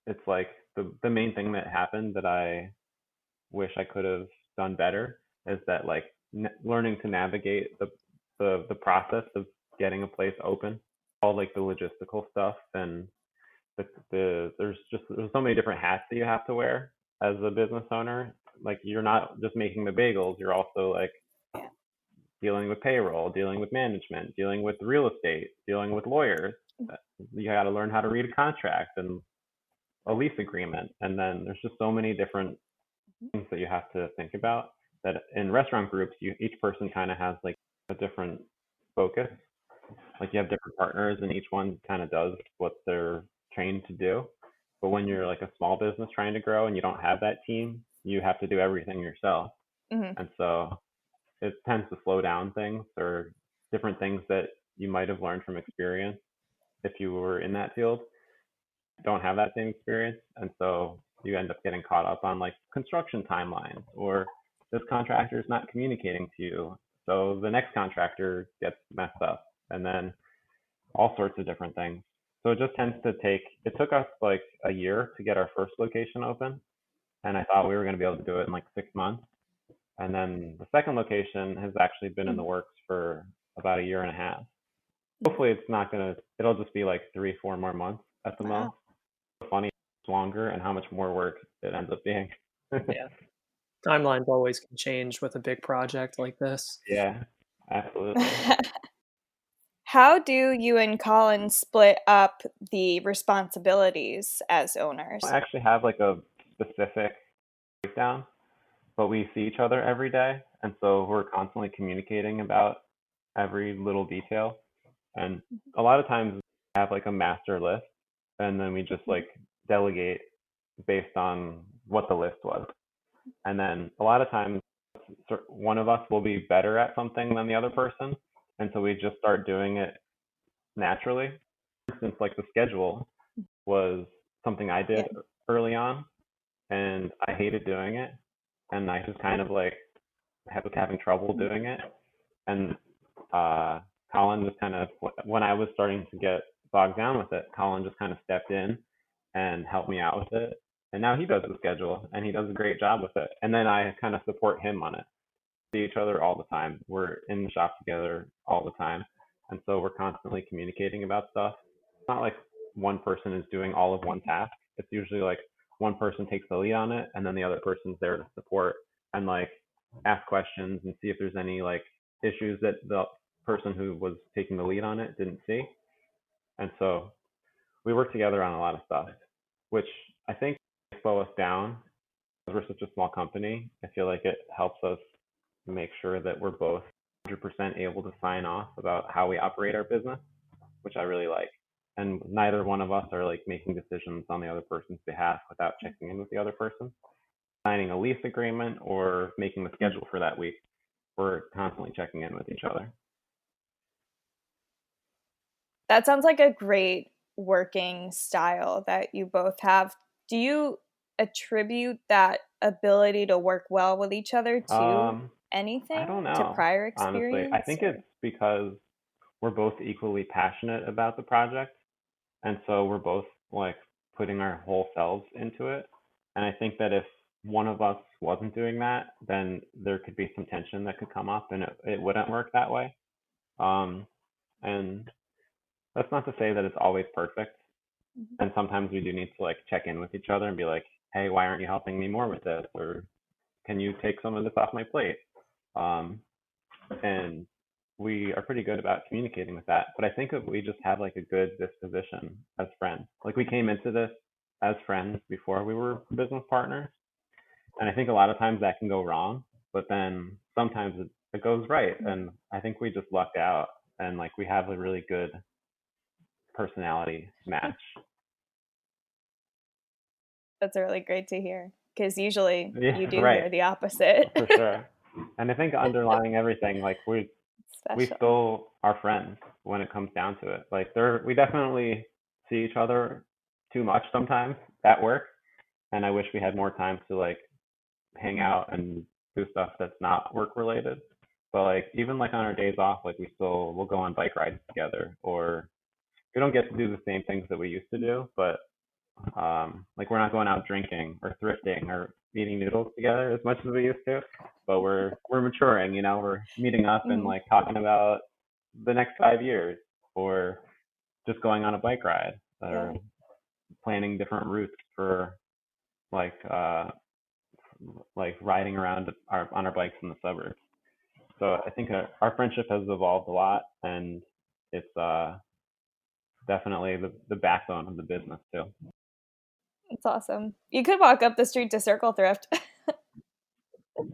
it's like the main thing that happened that I wish I could have done better is that like learning to navigate the process of getting a place open, all like the logistical stuff, and there's so many different hats that you have to wear as a business owner. Like you're not just making the bagels, you're also like dealing with payroll, dealing with management, dealing with real estate, dealing with lawyers. You got to learn how to read a contract and a lease agreement, and then there's just so many different things that you have to think about that in restaurant groups each person kind of has like a different focus. Like you have different partners and each one kind of does what they're trained to do. But when you're like a small business trying to grow and you don't have that team, you have to do everything yourself. Mhm. And so it tends to slow down things or different things that you might have learned from experience if you were in that field don't have that same experience. And so you end up getting caught up on like construction timelines, or this contractor is not communicating to you. So the next contractor gets messed up, and then all sorts of different things. So it just tends to it took us like a year to get our first location open. And I thought we were going to be able to do it in like 6 months. And then the second location has actually been in the works for about a year and a half. Hopefully it'll just be like 3-4 more months at the most. Funny longer and how much more work it ends up being. Yeah. Timelines always can change with a big project like this. Yeah, absolutely. How do you and Colin split up the responsibilities as owners? I actually have like a specific breakdown, but we see each other every day, and so we're constantly communicating about every little detail. And a lot of times we have like a master list, and then we just like delegate based on what the list was. And then a lot of times one of us will be better at something than the other person, and so we just start doing it naturally. For instance, like the schedule was something I did early on, and I hated doing it, and I just kind of like was having trouble doing it. And Colin was kind of when I was starting to get bogged down with it, Colin just kind of stepped in and helped me out with it. And now he does the schedule and he does a great job with it. And then I kind of support him on it. See each other all the time. We're in the shop together all the time. And so we're constantly communicating about stuff. It's not like one person is doing all of one task. It's usually like one person takes the lead on it and then the other person's there to support and like ask questions and see if there's any like issues that the person who was taking the lead on it didn't see. And so we work together on a lot of stuff, which I think slow us down because we're such a small company. I feel like it helps us make sure that we're both 100% able to sign off about how we operate our business, which I really like. And neither one of us are like making decisions on the other person's behalf without checking in with the other person. Signing a lease agreement or making the schedule for that week, we're constantly checking in with each other. That sounds like a great working style that you both have. Do you attribute that ability to work well with each other to I anything, don't to know, prior honestly. I experience? think it's because we're both equally passionate about the project. And so we're both like putting our whole selves into it. And I think that if one of us wasn't doing that, then there could be some tension that could come up and it wouldn't work that way. And that's not to say that it's always perfect. And sometimes we do need to like check in with each other and be like, hey, why aren't you helping me more with this? Or can you take some of this off my plate? And we are pretty good about communicating with that. But I think that we just have like a good disposition as friends. Like we came into this as friends before we were business partners. And I think a lot of times that can go wrong, but then sometimes it goes right. And I think we just lucked out and like we have a really good personality match. That's really great to hear because usually Yeah, you do right. hear the opposite. For sure. And I think underlying everything, like we Special. still are friends when it comes down to it. Like we definitely see each other too much sometimes at work, and I wish we had more time to like hang out and do stuff that's not work related. But like even like on our days off, like we'll go on bike rides together, or we don't get to do the same things that we used to do, but like we're not going out drinking or thrifting or eating noodles together as much as we used to, but we're maturing, you know, we're meeting up and like talking about the next 5 years or just going on a bike ride or planning different routes for like riding around on our bikes in the suburbs. So I think our friendship has evolved a lot, and it's definitely the backbone of the business too. It's awesome. You could walk up the street to Circle Thrift.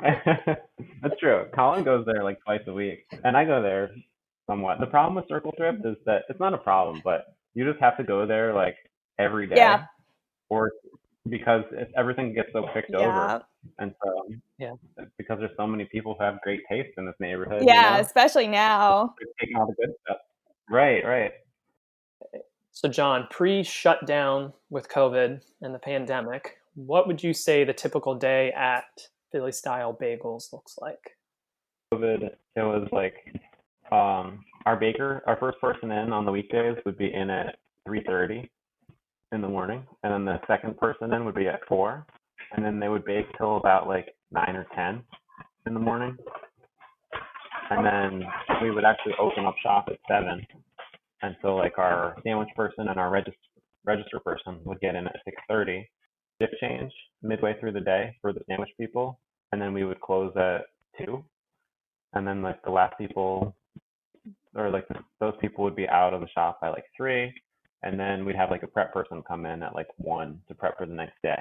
That's true. Colin goes there like twice a week, and I go there somewhat. The problem with Circle Thrift is that it's not a problem, but you just have to go there like every day, Yeah. or because everything gets so picked over, and so Yeah. because there's so many people who have great taste in this neighborhood, Yeah, you know, especially now. they're taking all the good stuff. Right, right. So, John, pre-shutdown with COVID and the pandemic, what would you say the typical day at Philly Style Bagels looks like? COVID, it was like our first person in on the weekdays would be in at 3:30 in the morning, and then the second person in would be at 4, and then they would bake till about like 9 or 10 in the morning, and then we would actually open up shop at 7. And so like our sandwich person and our register person would get in at 6:30. Shift change midway through the day for the sandwich people, and then we would close at 2. And then like the last people, or like those people would be out of the shop by like 3. And then we'd have like a prep person come in at like 1 to prep for the next day.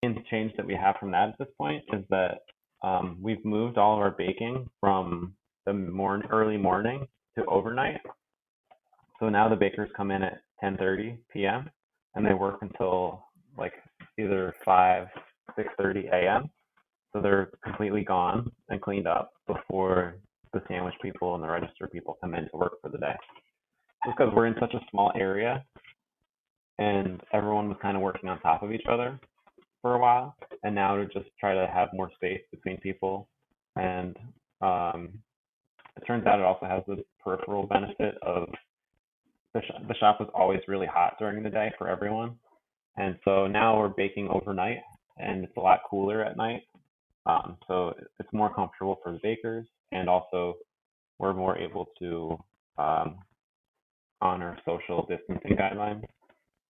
And the change that we have from that at this point is that we've moved all of our baking from the early morning to overnight. So now the bakers come in at 10:30 p.m. and they work until like either 5, 6:30 a.m. So they're completely gone and cleaned up before the sandwich people and the register people come in to work for the day. Just because we're in such a small area and everyone was kind of working on top of each other for a while, and now to just try to have more space between people. And it turns out it also has the peripheral benefit of the shop was always really hot during the day for everyone. And so now we're baking overnight, and it's a lot cooler at night. So it's more comfortable for the bakers, and also we're more able to um, honor social distancing guidelines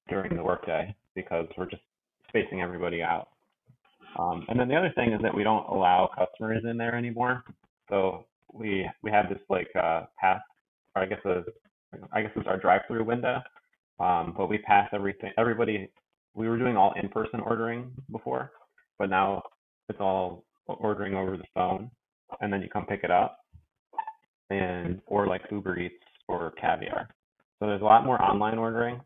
during the workday because we're just spacing everybody out. And then the other thing is that we don't allow customers in there anymore. So we have this like pass, or I guess it's our drive-through window. But we pass everybody. We were doing all in-person ordering before, but now it's all ordering over the phone, and then you come pick it up, and or like Uber Eats or Caviar. So there's a lot more online ordering,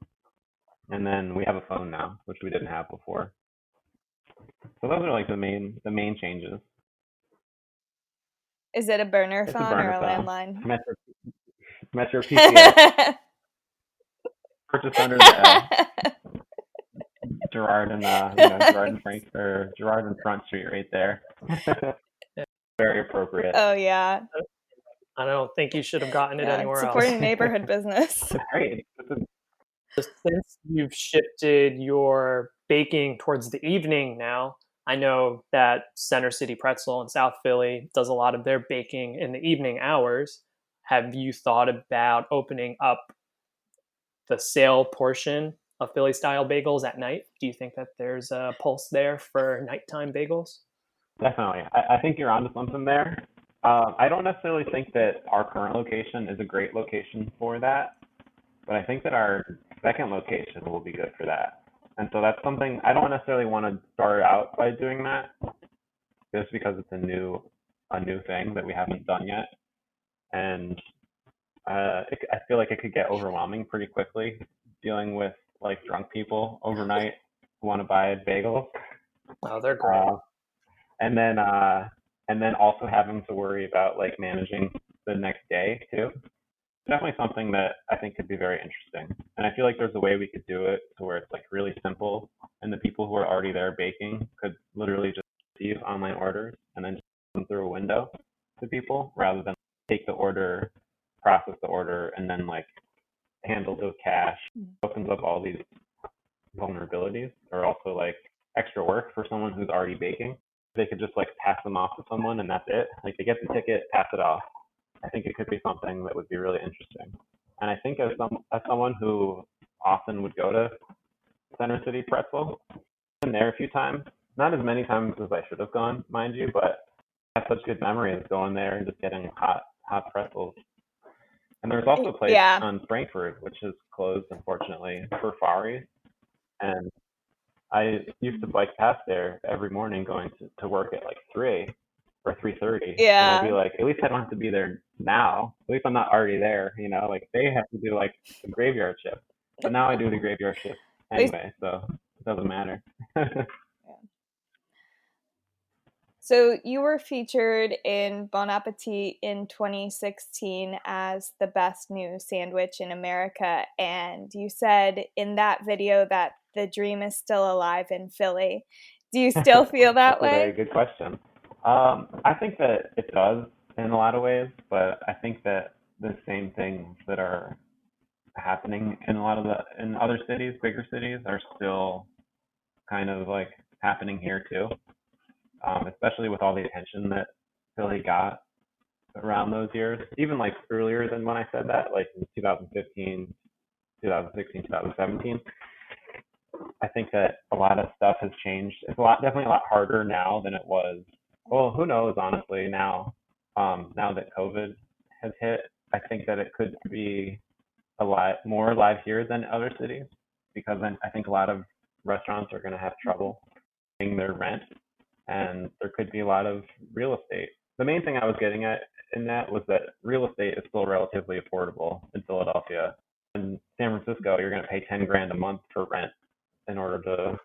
and then we have a phone now, which we didn't have before. So those are like the main changes. Is it a burner It's a phone or burner a phone, landline? Metro PCS, purchased under the Gerard and Gerard and Frank or Gerard and Front Street right there. Very appropriate. Oh yeah, I don't think you should have gotten it yeah. anywhere Supporting else. neighborhood business. It's great. Since you've shifted your baking towards the evening now, I know that Center City Pretzel in South Philly does a lot of their baking in the evening hours. Have you thought about opening up the sale portion of Philly Style Bagels at night? Do you think that there's a pulse there for nighttime bagels? Definitely. I think you're onto something there. I don't necessarily think that our current location is a great location for that, but I think that our second location will be good for that. And so that's something I don't necessarily want to start out by doing that just because it's a new thing that we haven't done yet. And I feel like it could get overwhelming pretty quickly dealing with like drunk people overnight who want to buy bagels. Oh, they're great. And then also having to worry about like managing the next day too. Definitely something that I think could be very interesting. And I feel like there's a way we could do it to where it's like really simple, and the people who are already there baking could literally just receive online orders and then just them through a window to people rather than take the order, process the order, and then like handle the cash. Opens up all these vulnerabilities, or also like extra work for someone who's already baking. They could just like pass them off to someone and that's it. Like they get the ticket, pass it off. I think it could be something that would be really interesting. And I think as someone who often would go to Center City Pretzel, I've been there a few times. Not as many times as I should have gone, mind you, but I have such good memories going there and just getting hot pretzels. And there's also a place Yeah. on Frankfurt which is closed unfortunately for Fari. And I used to bike past there every morning going to work at like 3 or 3:30. And I'd be Yeah. like, at least I don't have to be there now. At least I'm not already there, like they have to do like the graveyard shift. But now I do the graveyard shift At least- anyway, so it doesn't matter. So you were featured in Bon Appetit in 2016 as the best new sandwich in America, and you said in that video that the dream is still alive in Philly. Do you still feel that That's a very way? good question. I think that it does in a lot of ways, but I think that the same things that are happening in in other cities, bigger cities, are still kind of like happening here too. Especially with all the attention that Philly got around those years, even like earlier than when I said that, like in 2015, 2016, 2017. I think that a lot of stuff has changed. It's definitely a lot harder now than it was. Well, who knows, honestly, now, now that COVID has hit, I think that it could be a lot more live here than other cities because I think a lot of restaurants are going to have trouble paying their rent, and there could be a lot of real estate. The main thing I was getting at in that was that real estate is still relatively affordable in Philadelphia. In San Francisco, you're going to pay 10 grand a month for rent in order to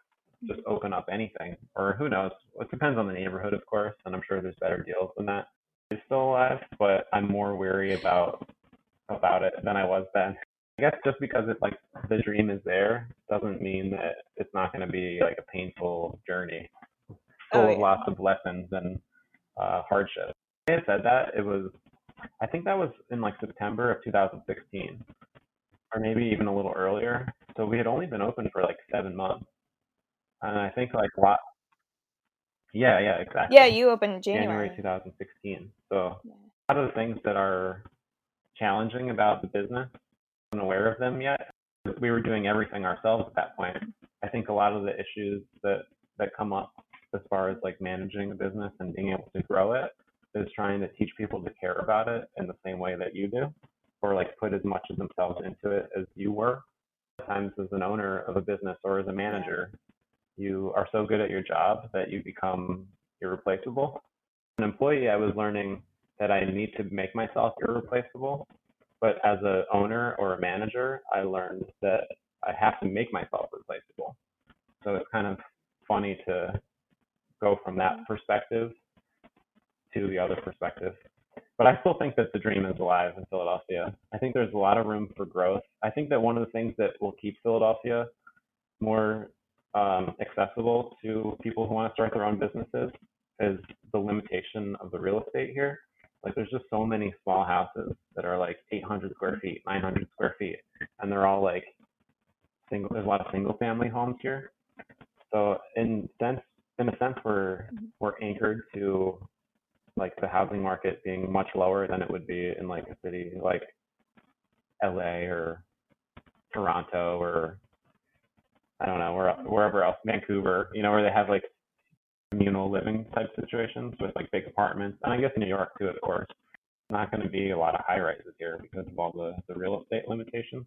just open up anything. Or who knows? It depends on the neighborhood, of course, and I'm sure there's better deals than that. It's still alive, but I'm more weary about it than I was then. I guess just because it's like the dream is there doesn't mean that it's not going to be like a painful journey Oh, full of yeah. lots of lessons and hardship. I said that I think that was in like September of 2016. or maybe even a little earlier. So we had only been open for like 7 months. And I think like a lot, yeah, Yeah, exactly. you opened in January January. 2016. So Yeah. a lot of the things that are challenging about the business, I'm not aware of them yet. We were doing everything ourselves at that point. I think a lot of the issues that come up as far as like managing a business and being able to grow it is trying to teach people to care about it in the same way that you do, or like put as much of themselves into it as you were. Sometimes as an owner of a business or as a Yeah. manager, you are so good at your job that you become irreplaceable. As an employee, I was learning that I need to make myself irreplaceable, but as an owner or a manager, I learned that I have to make myself replaceable. So it's kind of funny to go from that perspective to the other perspective. But I still think that the dream is alive in Philadelphia. I think there's a lot of room for growth. I think that one of the things that will keep Philadelphia more accessible to people who want to start their own businesses is the limitation of the real estate here. Like there's just so many small houses that are like 800 square feet, 900 square feet, and they're all like single. There's a lot of single family homes here. So in a sense, we're anchored to like the housing market being much lower than it would be in like a city like LA or Toronto or I don't know, wherever else, Vancouver, where they have like communal living type situations with like big apartments. And I guess New York too, of course. Not going to be a lot of high rises here because of all the real estate limitations.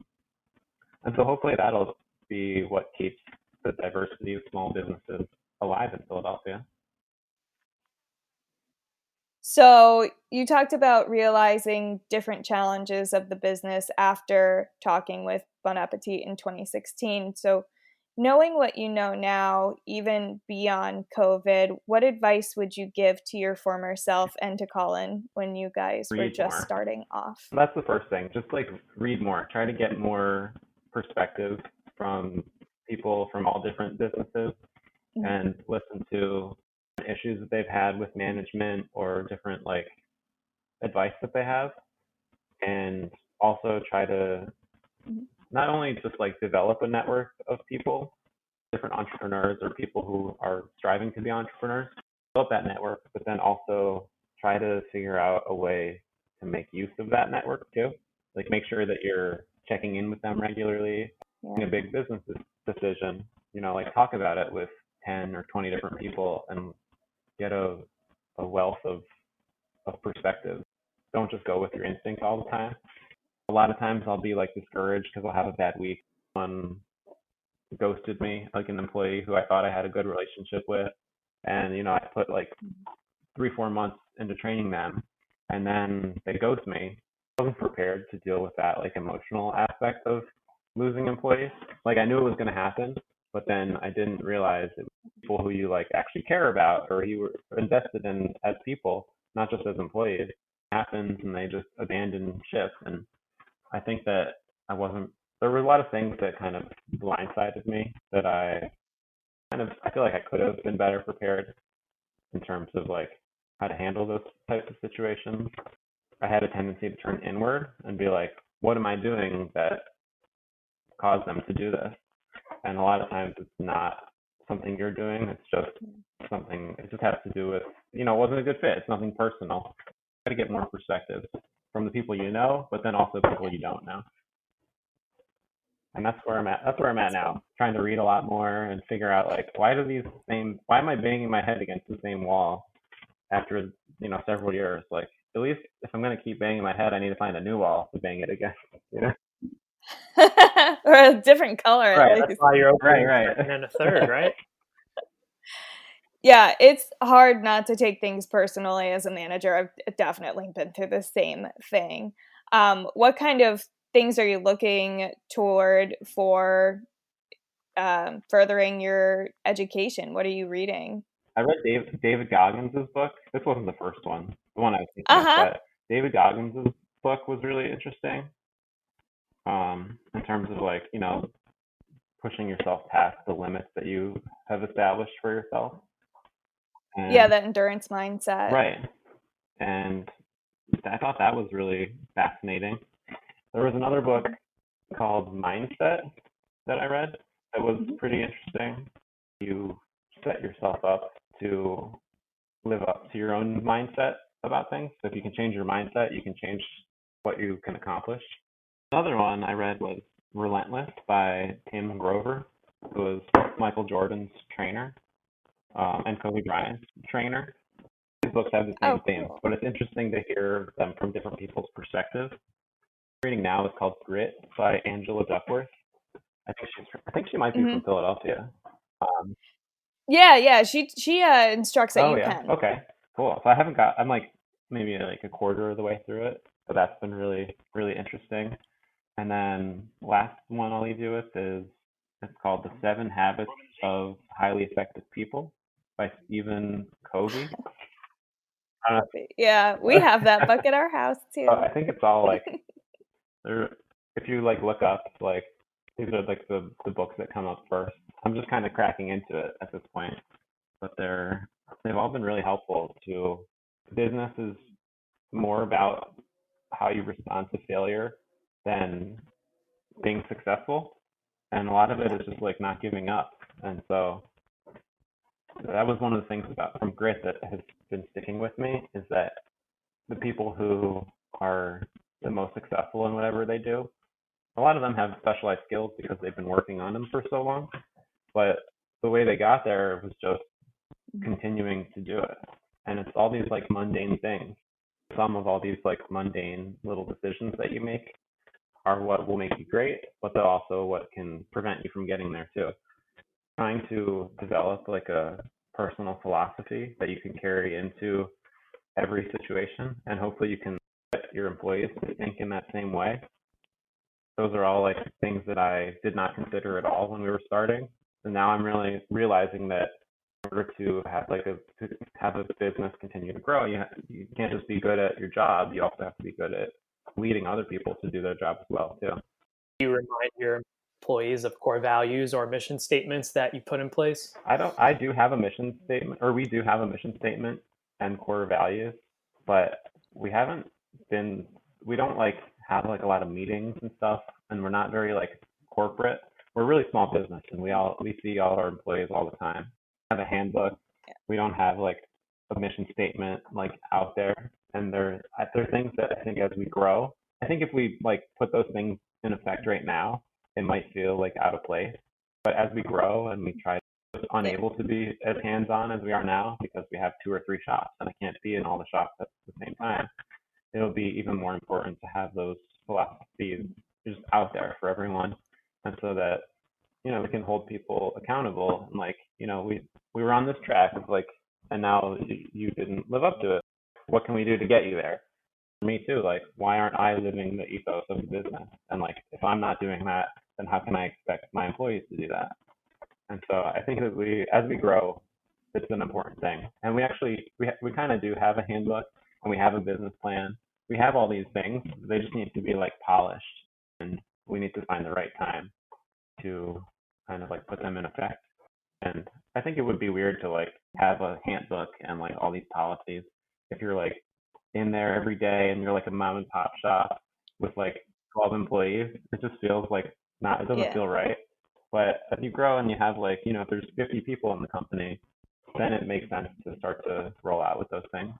And so hopefully that'll be what keeps the diversity of small businesses alive in Philadelphia. So you talked about realizing different challenges of the business after talking with Bon Appetit in 2016. So knowing what you know now, even beyond COVID, what advice would you give to your former self and to Colin when you guys were Read just more. starting off? That's the first thing. Just like read more. Try to get more perspective from people from all different businesses and listen to issues that they've had with management or different like advice that they have, and also try to not only just like develop a network of people, different entrepreneurs or people who are striving to be entrepreneurs, develop that network, but then also try to figure out a way to make use of that network too. Like make sure that you're checking in with them regularly. Yeah. A big business decision, like talk about it with 10 or 20 different people and get a wealth of perspective. Don't just go with your instinct all the time. A lot of times I'll be like discouraged because I'll have a bad week. Someone ghosted me, like an employee who I thought I had a good relationship with. And, I put like 3-4 months into training them and then they ghost me. I wasn't prepared to deal with that like emotional aspect of losing employees. Like I knew it was going to happen, but then I didn't realize it was people who you like actually care about or you were invested in as people, not just as employees. It happens and they just abandon ship. And I think that there were a lot of things that kind of blindsided me that I feel like I could have been better prepared in terms of like how to handle those types of situations. I had a tendency to turn inward and be like, what am I doing that caused them to do this? And a lot of times it's not something you're doing. It's just something, it just has to do with, it wasn't a good fit. It's nothing personal. Try to get more perspectives from the people you know, but then also people you don't know. And that's where I'm at. That's where I'm at now. Trying to read a lot more and figure out like why am I banging my head against the same wall after several years? Like at least if I'm gonna keep banging my head, I need to find a new wall to bang it against. Or a different color at Right. least. That's why you're opening Right. a second and a third, right? Yeah, it's hard not to take things personally as a manager. I've definitely been through the same thing. What kind of things are you looking toward for furthering your education? What are you reading? I read David Goggins' book. This wasn't the first one, the one I was thinking of, Uh-huh. but David Goggins' book was really interesting. In terms of like, pushing yourself past the limits that you have established for yourself. Yeah, And the endurance mindset. right. And I thought that was really fascinating. There was another book called Mindset that I read that was pretty interesting. You set yourself up to live up to your own mindset about things. So if you can change your mindset, you can change what you can accomplish. Another one I read was Relentless by Tim Grover, who was Michael Jordan's trainer and Kobe Bryant's trainer. These books have the same themes, Cool. but it's interesting to hear them from different people's perspectives. Reading now is called Grit by Angela Duckworth. I think she might be from Philadelphia. Um, Yeah. She instructs at oh yeah, UPenn. okay, cool. So I'm like maybe like a quarter of the way through it, but that's been really really interesting. And then last one I'll leave you with is it's called The 7 Habits of Highly Effective People by Stephen Covey. I don't Yeah, we know. have that book at our house I too. think it's all like there. If you like look up like these are like the books that come up first. I'm just kind of cracking into it at this point, but they've all been really helpful to business is more about how you respond to failure than being successful, and a lot of it is just like not giving up. And so that was one of the things about from Grit that has been sticking with me is that the people who are the most successful in whatever they do, a lot of them have specialized skills because they've been working on them for so long. But the way they got there was just continuing to do it. And it's all these like mundane things. Some of all these like mundane little decisions that you make are what will make you great, but they're also what can prevent you from getting there too. Trying to develop like a personal philosophy that you can carry into every situation, and hopefully you can get your employees to think in that same way. Those are all like things that I did not consider at all when we were starting, and now I'm really realizing that in order to have a business continue to grow, you can't just be good at your job. You also have to be good at leading other people to do their job as well too. You remind your employees of core values or mission statements that you put in place? I do have a mission statement, or we do have a mission statement and core values, but we haven't been, we don't like have like a lot of meetings and stuff, and we're not very like corporate. We're a really small business, and we see all our employees all the time. We have a handbook. We don't have like a mission statement like out there, and they're things that I think as we grow, I think if we like put those things in effect right now, it might feel like out of place. But as we grow and we try unable to be as hands-on as we are now because we have 2 or 3 shops and I can't be in all the shops at the same time. It'll be even more important to have those philosophies just out there for everyone, and so that we can hold people accountable. And like we were on this track of like, and now you didn't live up to it. What can we do to get you there? For me too. Like, why aren't I living the ethos of the business? And like, if I'm not doing that, then how can I expect my employees to do that? And so I think that as we grow, it's an important thing. And we actually, we kind of do have a handbook and we have a business plan. We have all these things. They just need to be like polished, and we need to find the right time to kind of like put them in effect. And I think it would be weird to like have a handbook and like all these policies if you're like in there every day and you're like a mom and pop shop with like 12 employees. It just feels like not, it doesn't feel right. But as you grow and you have like, if there's 50 people in the company, then it makes sense to start to roll out with those things.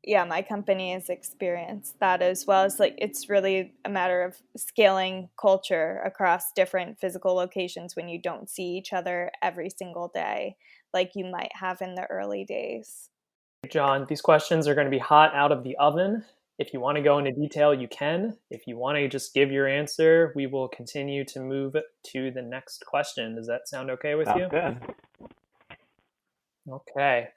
Yeah, my company has experienced that as well. It's like it's really a matter of scaling culture across different physical locations when you don't see each other every single day like you might have in the early days. John, these questions are going to be hot out of the oven. If you want to go into detail, you can. If you want to just give your answer, we will continue to move to the next question. Does that sound okay with you? Sounds good. Okay.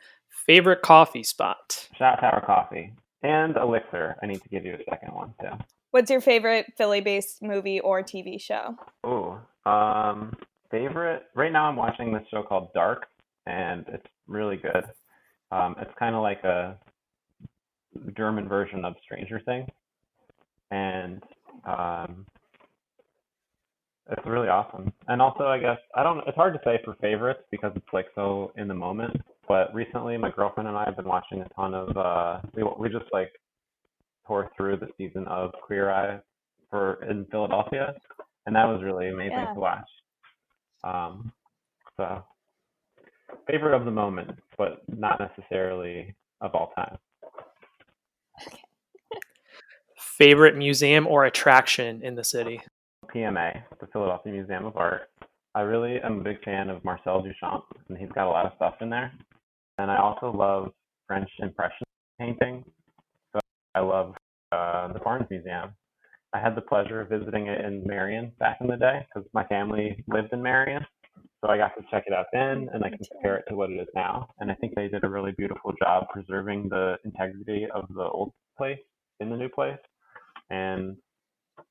Favorite coffee spot? Shot Tower Coffee and Elixir. I need to give you a second one too. What's your favorite Philly-based movie or TV show? Ooh, favorite. Right now I'm watching this show called Dark, and it's really good. It's kind of like a German version of Stranger Things, and it's really awesome. And also, I guess I don't. It's hard to say for favorites because it's like so in the moment. But recently, my girlfriend and I have been watching a ton of. We just like tore through the season of Queer Eye for in Philadelphia, and that was really amazing Yeah. to watch. So favorite of the moment, but not necessarily of all time. Favorite museum or attraction in the city? PMA, the Philadelphia Museum of Art. I really am a big fan of Marcel Duchamp, and he's got a lot of stuff in there. And I also love French Impressionist painting. So I love the Barnes Museum. I had the pleasure of visiting it in Marion back in the day because my family lived in Marion. So I got to check it out then, and I can compare it to what it is now. And I think they did a really beautiful job preserving the integrity of the old place in the new place. And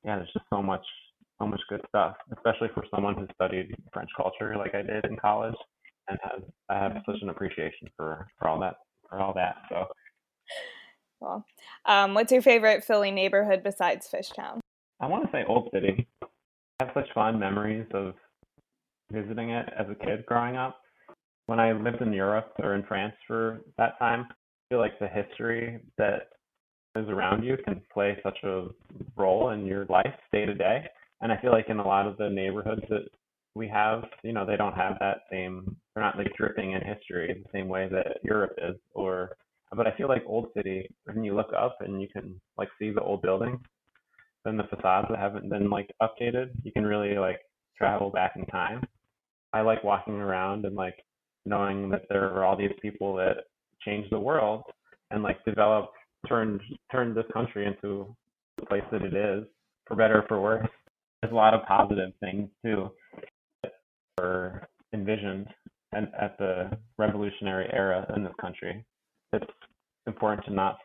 yeah, there's just so much good stuff, especially for someone who studied French culture like I did in college, and I have such an appreciation for all that. So Well, what's your favorite Philly neighborhood besides Fishtown? I want to say Old City. I have such fond memories of visiting it as a kid growing up. When I lived in Europe or in France for that time, I feel like the history that is around you can play such a role in your life day to day. And I feel like in a lot of the neighborhoods that we have, they don't have that same, they're not like dripping in history the same way that Europe is. But I feel like Old City, when you look up and you can like see the old buildings and the facades that haven't been like updated, you can really like travel back in time. I like walking around and like knowing that there are all these people that changed the world and like turned this country into the place that it is, for better or for worse. There's a lot of positive things too were envisioned and at the revolutionary era in this country. It's important to not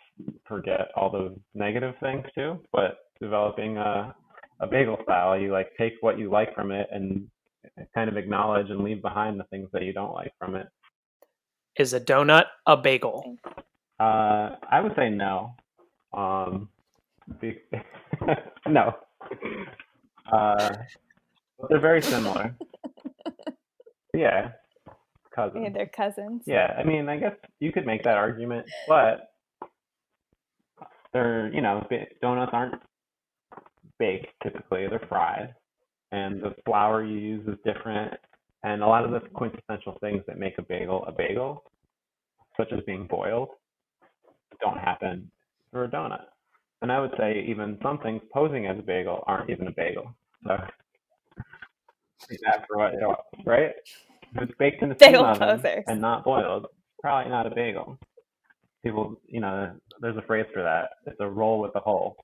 forget all those negative things too, but developing a bagel style, you like take what you like from it and kind of acknowledge and leave behind the things that you don't like from it. Is a donut a bagel? I would say no. Be- no. But they're very similar. Yeah, Yeah, cousins. they're cousins. Yeah, I mean, I guess you could make that argument, but donuts aren't baked typically; they're fried, and the flour you use is different, and a lot of the quintessential things that make a bagel, such as being boiled, don't happen for a donut. And I would say even some things posing as a bagel aren't even a bagel. So take that for what it is, right? If it's baked in a steam Bagel oven posers. and not boiled, probably not a bagel. People, there's a phrase for that. It's a roll with a hole.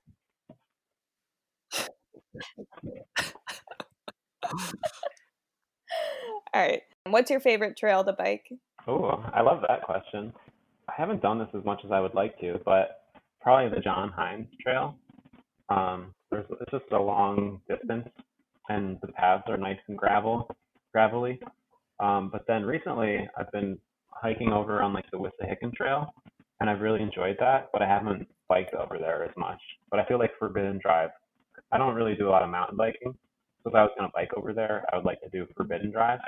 All right. What's your favorite trail to bike? Oh, I love that question. I haven't done this as much as I would like to, but probably the John Hines Trail. It's just a long distance, and the paths are nice and gravelly. But then recently, I've been hiking over on like the Wissahickon Trail, and I've really enjoyed that. But I haven't biked over there as much. But I feel like Forbidden Drive. I don't really do a lot of mountain biking, so if I was going to bike over there, I would like to do Forbidden Drive.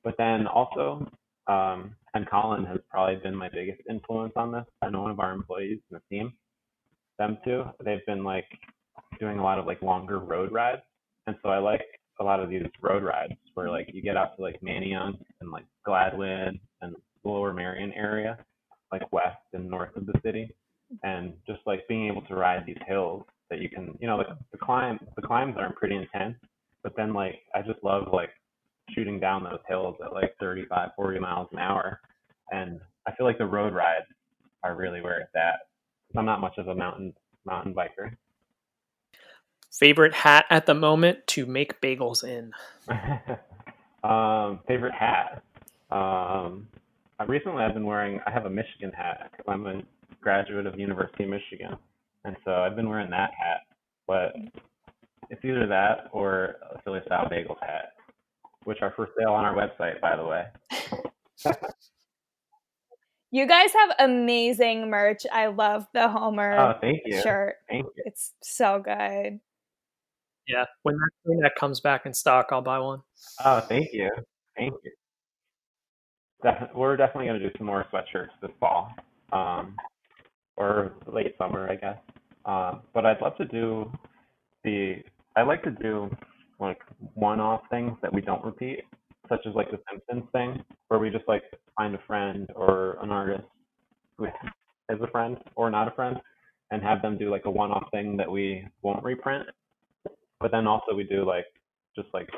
But then also, and Colin has probably been my biggest influence on this. I know one of our employees in the team, them two, they've been like doing a lot of like longer road rides, and so I like a lot of these road rides where like you get out to like Manayunk and like Gladwin and the Lower Marion area, like west and north of the city, and just like being able to ride these hills that you can, the climbs aren't pretty intense, but then like I just love like shooting down those hills at like 35, 40 miles an hour, and I feel like the road rides are really where it's at. I'm not much of a mountain biker. Favorite hat at the moment to make bagels in? Favorite hat. Recently I've been I have a Michigan hat. I'm a graduate of the University of Michigan. And so I've been wearing that hat. But it's either that or a Philly Style Bagels hat, which are for sale on our website, by the way. You guys have amazing merch. I love the Homer thank you. shirt. Thank you. It's so good. Yeah, when that comes back in stock, I'll buy one. Oh, thank you. Thank you. We're definitely going to do some more sweatshirts this fall, or late summer, I guess. But I'd love to do the I like to do like one-off things that we don't repeat, such as like the Simpsons thing, where we just like find a friend or an artist who is a friend or not a friend, and have them do like a one-off thing that we won't reprint. But then also we do like just like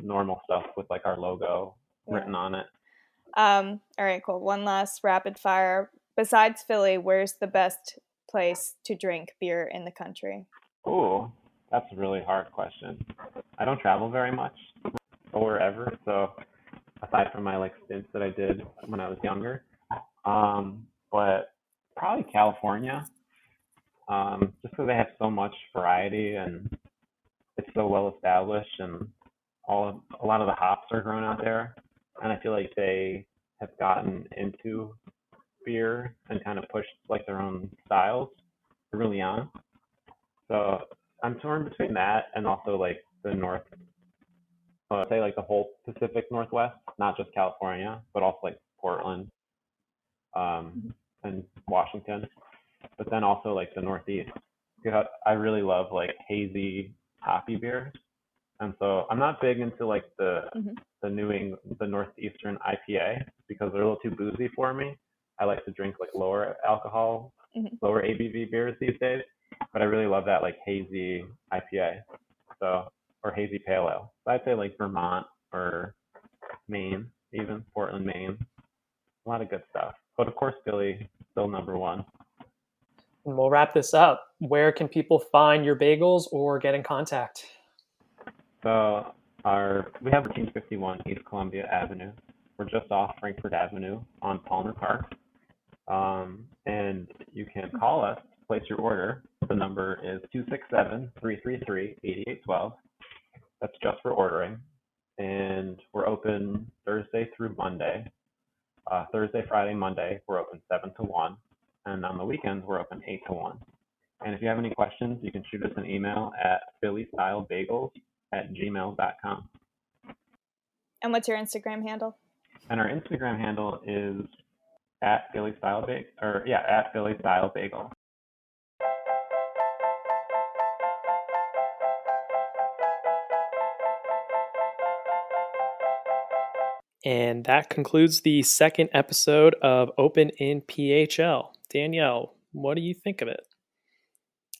normal stuff with like our logo written on it. All right, cool. One last rapid fire. Besides Philly, where's the best place to drink beer in the country? Ooh, that's a really hard question. I don't travel very much or ever, so aside from my like stints that I did when I was younger, but probably California, just because they have so much variety and it's so well established and a lot of the hops are grown out there, and I feel like they have gotten into beer and kind of pushed like their own styles early on. So I'm torn between that and also like the North, say like the whole Pacific Northwest, not just California, but also like Portland, and Washington, but then also like the Northeast. I really love like hazy, hoppy beers, and so I'm not big into like the Northeastern IPA because they're a little too boozy for me. I like to drink like lower alcohol, lower ABV beers these days, but I really love that like hazy IPA, so or hazy pale ale. So I'd say like Vermont or Maine, even Portland, Maine. A lot of good stuff, but of course Philly still number one. And we'll wrap this up. Where can people find your bagels or get in contact? So we have 1451 East Columbia Avenue. We're just off Frankfurt Avenue on Palmer Park. And you can call us, place your order. The number is 267-333-8812. That's just for ordering. And we're open Thursday through Monday. Thursday, Friday, Monday, we're open 7 to 1. And on the weekends, we're open 8 to 1. And if you have any questions, you can shoot us an email at phillystylebagels@gmail.com. And what's your Instagram handle? And our Instagram handle is at Philly Style at Philly Style Bagel. And that concludes the second episode of openinPHL. Danielle, what do you think of it?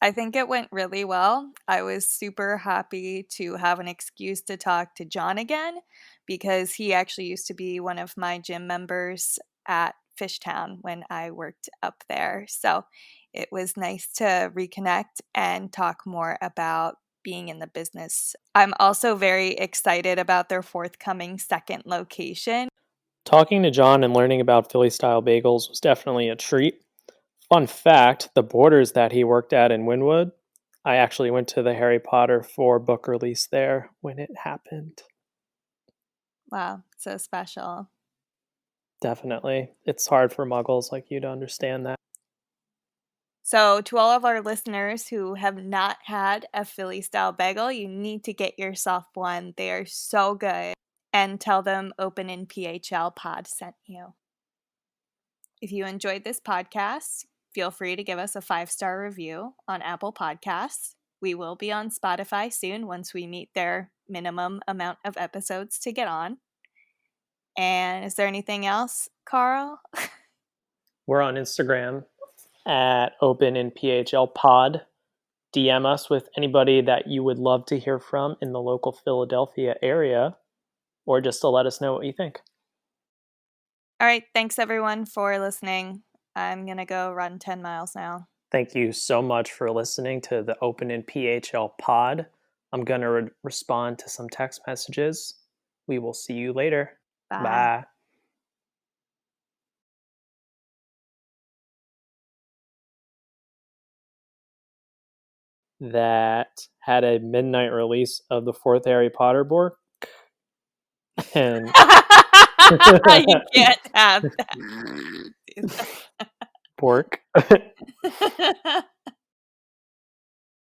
I think it went really well. I was super happy to have an excuse to talk to Jon again because he actually used to be one of my gym members at Fishtown when I worked up there. So it was nice to reconnect and talk more about being in the business. I'm also very excited about their forthcoming second location. Talking to Jon and learning about Philly Style Bagels was definitely a treat. Fun fact, the Borders that he worked at in Wynwood, I actually went to the Harry Potter 4 book release there when it happened. Wow, so special. Definitely. It's hard for muggles like you to understand that. So, to all of our listeners who have not had a Philly style bagel, you need to get yourself one. They are so good. And tell them openinPHL Pod sent you. If you enjoyed this podcast, feel free to give us a 5-star review on Apple Podcasts. We will be on Spotify soon once we meet their minimum amount of episodes to get on. And is there anything else, Carl? We're on Instagram at openinPHL Pod. DM us with anybody that you would love to hear from in the local Philadelphia area, or just to let us know what you think. All right. Thanks, everyone, for listening. I'm going to go run 10 miles now. Thank you so much for listening to the openinPHL Pod. I'm going to respond to some text messages. We will see you later. Bye. Bye. That had a midnight release of the 4th Harry Potter book. And you can't have that. pork.